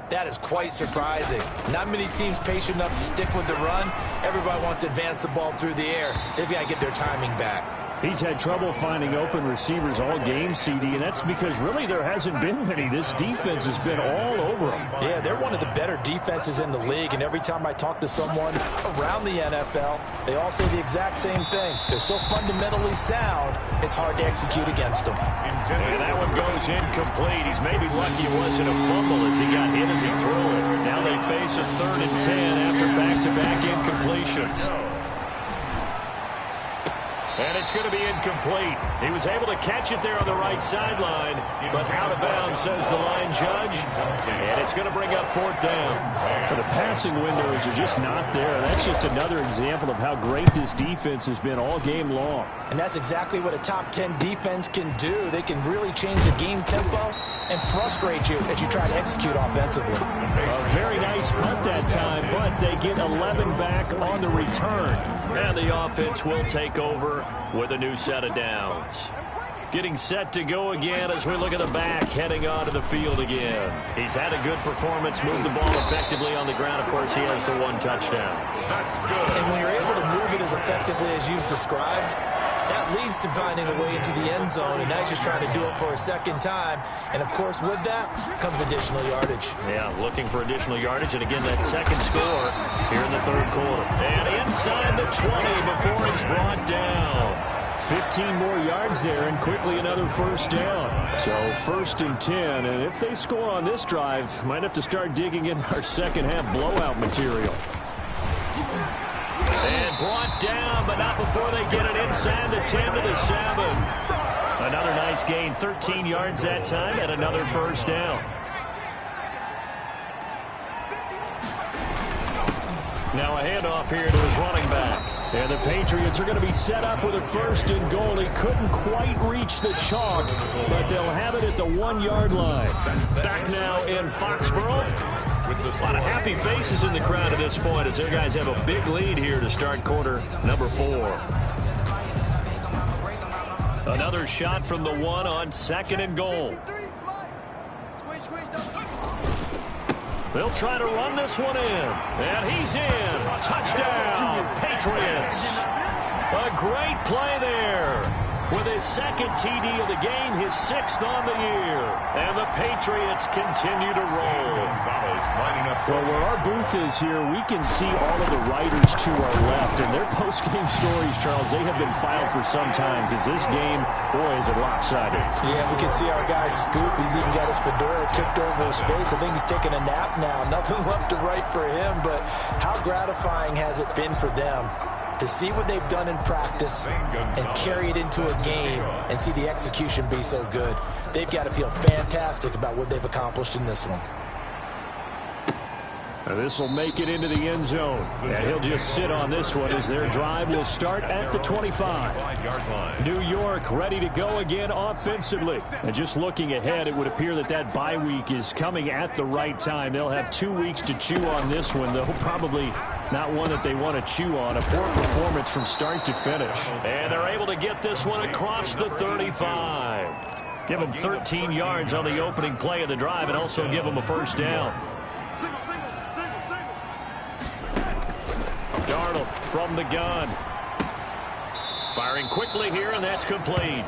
that is quite surprising. Not many teams patient enough to stick with the run. Everybody wants to advance the ball through the air. They've got to get their timing back. He's had trouble finding open receivers all game, CD, and that's because really there hasn't been many. This defense has been all over them. Yeah, they're one of the better defenses in the league, and every time I talk to someone around the NFL, they all say the exact same thing. They're so fundamentally sound, it's hard to execute against them. And that one goes incomplete. He's maybe lucky it wasn't a fumble as he got hit as he threw it. Now they face a 3rd and 10 after back-to-back incompletions. And it's going to be incomplete. He was able to catch it there on the right sideline, but out of bounds, says the line judge. And it's going to bring up 4th down. But the passing windows are just not there. That's just another example of how great this defense has been all game long. And that's exactly what a top 10 defense can do. They can really change the game tempo and frustrate you as you try to execute offensively. A very nice punt that time, but they get 11 back on the return. And the offense will take over with a new set of downs. Getting set to go again as we look at the back, heading onto the field again. He's had a good performance, moved the ball effectively on the ground. Of course, he has the 1 touchdown. That's good. And when you're able to move it as effectively as you've described, that leads to finding a way into the end zone, and now he's just trying to do it for a 2nd time. And, of course, with that comes additional yardage. Yeah, looking for additional yardage, and again, that 2nd score here in the 3rd quarter. And inside the 20 before it's brought down. 15 more yards there, and quickly another 1st down. So 1st and 10, and if they score on this drive, might have to start digging in our second-half blowout material. And brought down, but not before they get it inside the 10 to the 7. Another nice gain, 13 yards that time, and another 1st down. Now a handoff here to his running back. And the Patriots are going to be set up with a 1st and goal. He couldn't quite reach the chalk, but they'll have it at the 1-yard line. Back now in Foxborough. A lot of happy faces in the crowd at this point as their guys have a big lead here to start quarter number 4. Another shot from the 1 on 2nd and goal. They'll try to run this one in. And he's in. Touchdown, Patriots. A great play there. With his 2nd TD of the game, his 6th on the year. And the Patriots continue to roll. Well, where our booth is here, we can see all of the writers to our left. And their post-game stories, Charles, they have been filed for some time. Because this game, boy, is it lopsided. Yeah, we can see our guy Scoop. He's even got his fedora tipped over his face. I think he's taking a nap now. Nothing left to write for him. But how gratifying has it been for them to see what they've done in practice and carry it into a game and see the execution be so good. They've got to feel fantastic about what they've accomplished in this one. This will make it into the end zone. And he'll just sit on this one as their drive will start at the 25. New York ready to go again offensively. And just looking ahead, it would appear that that bye week is coming at the right time. They'll have 2 weeks to chew on this one, though probably not one that they want to chew on. A poor performance from start to finish. And they're able to get this one across the 35. Give them 13 yards on the opening play of the drive and also give them a 1st down. Darnold from the gun. Firing quickly here, and that's complete.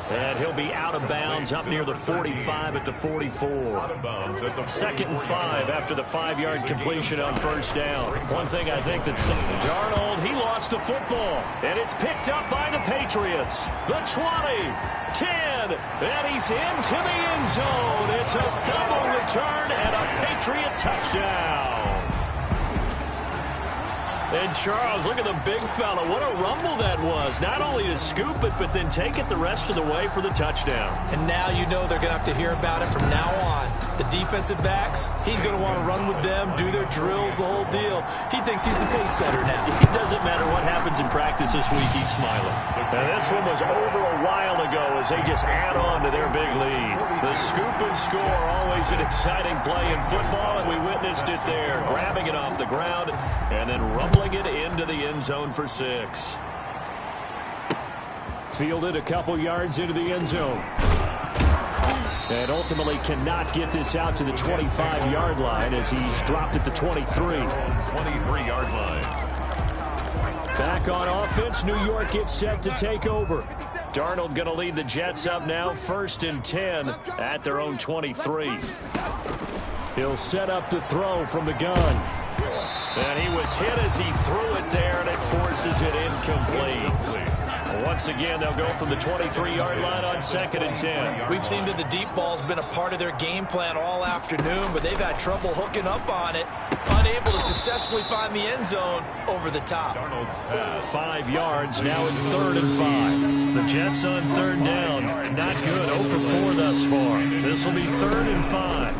And he'll be out of bounds up near the 45 at the 44. 2nd and 5 after the 5-yard completion on 1st down. One thing I think that's Darnold, he lost the football, and it's picked up by the Patriots. The 20, 10, and he's into the end zone. It's a fumble return and a Patriot touchdown. And Charles, look at the big fella. What a rumble that was. Not only to scoop it, but then take it the rest of the way for the touchdown. And now you know they're going to have to hear about it from now on. The defensive backs, he's going to want to run with them, do their drills, the whole deal. He thinks he's the pace setter now. It doesn't matter what happens in practice this week, he's smiling. Now, this one was over a while ago as they just add on to their big lead. The scoop and score, always an exciting play in football, and we witnessed it there, grabbing it off the ground and then rumbling it into the end zone for 6. Fielded a couple yards into the end zone. And ultimately cannot get this out to the 25-yard line as he's dropped at the 23. 23-yard line. Back on offense, New York gets set to take over. Darnold going to lead the Jets up now, 1st and 10 at their own 23. He'll set up to throw from the gun. And he was hit as he threw it there, and it forces it incomplete. Once again, they'll go from the 23-yard line on 2nd and 10. We've seen that the deep ball's been a part of their game plan all afternoon, but they've had trouble hooking up on it, unable to successfully find the end zone over the top. 5 yards, now it's 3rd and 5. The Jets on 3rd down, not good, 0 for 4 thus far. This will be 3rd and 5.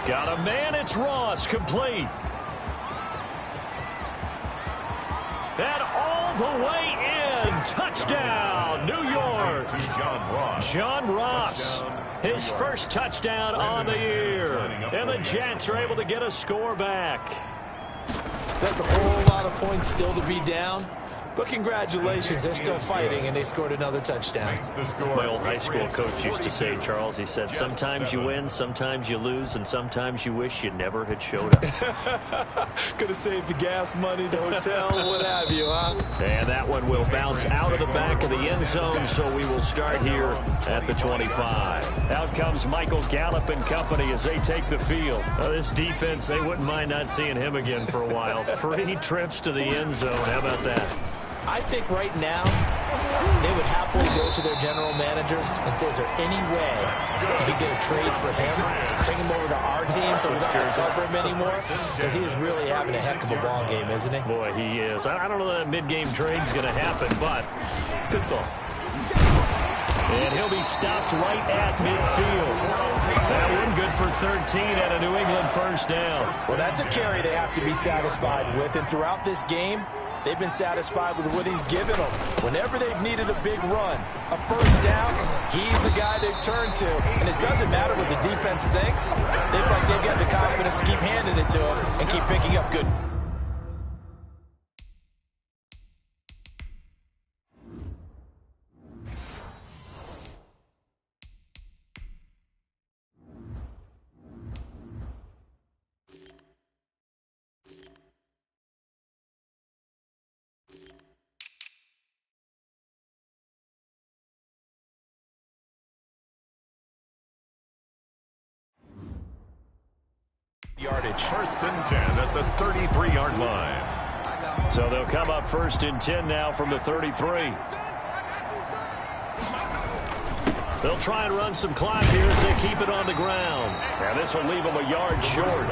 Got a man, it's Ross, complete. And all the way in, touchdown, New York. John Ross, his first touchdown on the year. And the Jets are able to get a score back. That's a whole lot of points still to be down. But congratulations, they're still fighting, and they scored another touchdown. My old high school coach used to say, Charles, he said, sometimes you win, sometimes you lose, and sometimes you wish you never had showed up. Could have saved the gas money, the hotel, what have you, huh? And that one will bounce out of the back of the end zone, so we will start here at the 25. Out comes Michael Gallup and company as they take the field. This defense, they wouldn't mind not seeing him again for a while. 3 trips to the end zone. How about that? I think right now they would happily go to their general manager and say, is there any way you could get a trade for him, bring him over to our team so we don't have to cover him anymore? Because he is really having a heck of a ball game, isn't he? Boy, he is. I don't know that mid-game trade's going to happen, but good thought. And he'll be stopped right at midfield. That one good for 13 and a New England first down. Well, that's a carry they have to be satisfied with, and throughout this game, they've been satisfied with what he's given them. Whenever they've needed a big run, a first down, he's the guy they've turned to. And it doesn't matter what the defense thinks. They've got the confidence to keep handing it to him and keep picking up good. Yardage. 1st and 10 at the 33-yard line. So they'll come up 1st and 10 now from the 33. They'll try and run some clock here as they keep it on the ground. Now this will leave them a yard short.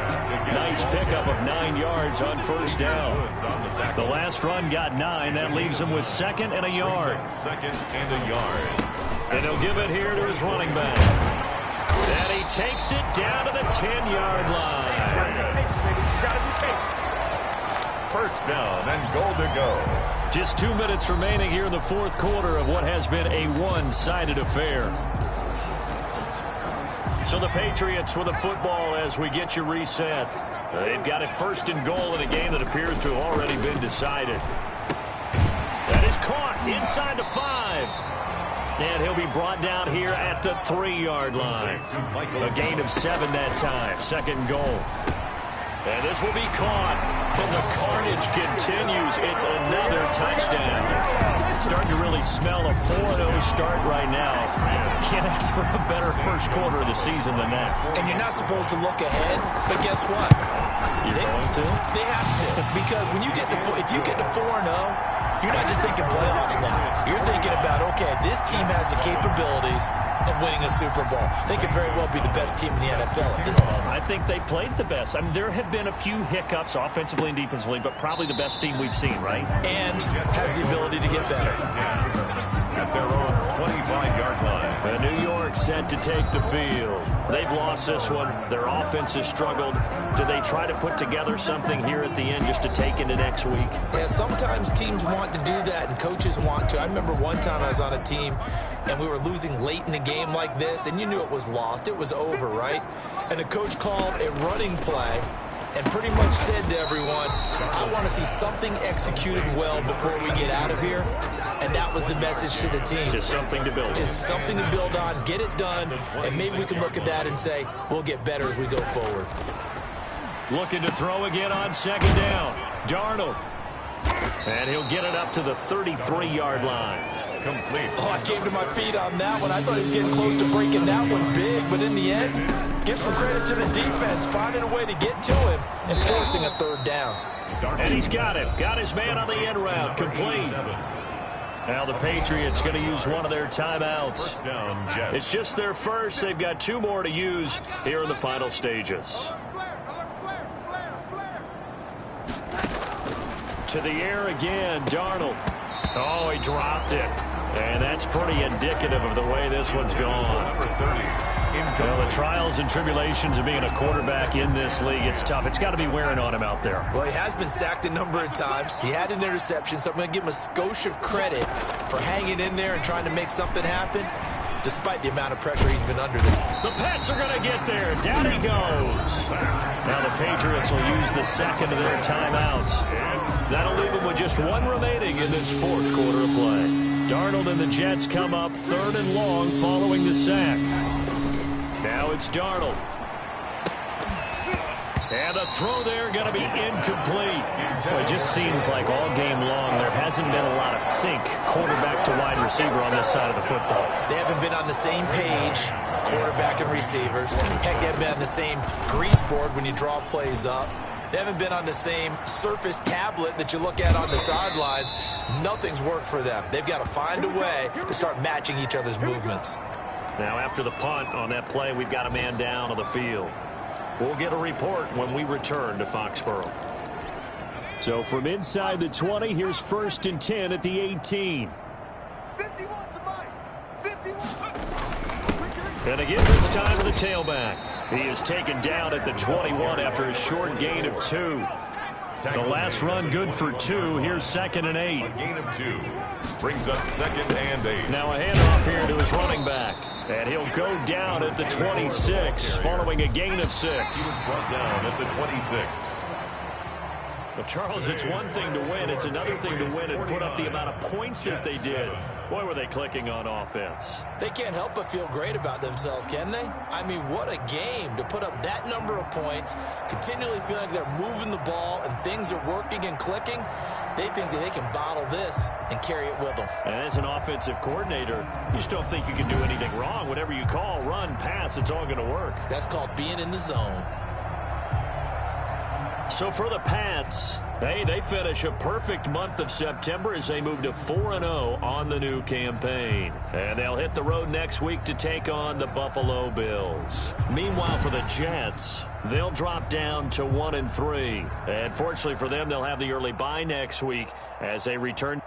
Nice pickup of 9 yards on 1st down. The last run got 9. That leaves them with 2nd and a yard. 2nd and a yard. And he'll give it here to his running back. And he takes it down to the 10-yard line. 1st down and goal to go. Just 2 minutes remaining here in the 4th quarter of what has been a one-sided affair. So the Patriots with the football as we get you reset. They've got it 1st and goal in a game that appears to have already been decided. That is caught inside the 5. And he'll be brought down here at the 3-yard line. A gain of 7 that time. 2nd goal. And this will be caught. And the carnage continues. It's another touchdown. Starting to really smell a 4-0 start right now. Can't ask for a better first quarter of the season than that. And you're not supposed to look ahead, but guess what? You're going to? They have to. Because when you get to if you get to 4-0, you're not just thinking playoffs now. You're thinking about, okay, this team has the capabilities of winning a Super Bowl. They could very well be the best team in the NFL at this moment. I think they played the best. I mean, there have been a few hiccups offensively and defensively, but probably the best team we've seen, right? And has the ability to get better. At their own 25-yard line. And New York set to take the field. They've lost this one. Their offense has struggled. Do they try to put together something here at the end just to take into next week? Yeah, sometimes teams want to do that and coaches want to. I remember one time I was on a team and we were losing late in a game like this, and you knew it was lost. It was over, right? And the coach called a running play and pretty much said to everyone, I want to see something executed well before we get out of here. And that was the message to the team. Just something to build on. Just something to build on, get it done, and maybe we can look at that and say, we'll get better as we go forward. Looking to throw again on second down. Darnold. And he'll get it up to the 33-yard line. Complete. Oh, I came to my feet on that one. I thought he was getting close to breaking that one big, but in the end, give some credit to the defense, finding a way to get to him and forcing a third down. And he's got it. Got his man on the end route. Complete. Now the Patriots going to use one of their timeouts. It's just their first. They've got 2 more to use here in the final stages. To the air again, Darnold. Oh, he dropped it. And that's pretty indicative of the way this one's gone. Well, the trials and tribulations of being a quarterback in this league, it's tough. It's got to be wearing on him out there. Well, he has been sacked a number of times. He had an interception, so I'm going to give him a skosh of credit for hanging in there and trying to make something happen, despite the amount of pressure he's been under this. The Pats are going to get there. Down he goes. Now the Patriots will use the second of their timeouts. That'll leave them with just 1 remaining in this 4th quarter of play. Darnold and the Jets come up 3rd and long following the sack. Now it's Darnold. And the throw there going to be incomplete. Well, it just seems like all game long there hasn't been a lot of sync quarterback to wide receiver on this side of the football. They haven't been on the same page, quarterback and receivers. Heck, they haven't been on the same grease board when you draw plays up. They haven't been on the same Surface tablet that you look at on the sidelines. Nothing's worked for them. They've got to find a way to start matching each other's movements. Now after the punt on that play, we've got a man down on the field. We'll get a report when we return to Foxborough. So from inside the 20, here's 1st and 10 at the 18. 51 to mine. 51. And again this time to the tailback. He is taken down at the 21 after a short gain of 2. The last run good for 2. Here's 2nd and 8. A gain of 2 brings up 2nd and 8. Now a handoff here to his running back. And he'll go down at the 26 following a gain of 6. He was brought down at the 26. Well, Charles, it's one thing to win. It's another thing to win and put up the amount of points that they did. Boy, were they clicking on offense. They can't help but feel great about themselves, can they? I mean, what a game to put up that number of points, continually feeling like they're moving the ball and things are working and clicking. They think that they can bottle this and carry it with them. And as an offensive coordinator, you just don't think you can do anything wrong. Whatever you call, run, pass, it's all going to work. That's called being in the zone. So for the Pats, they finish a perfect month of September as they move to 4-0 on the new campaign. And they'll hit the road next week to take on the Buffalo Bills. Meanwhile, for the Jets, they'll drop down to 1-3. And fortunately for them, they'll have the early bye next week as they return.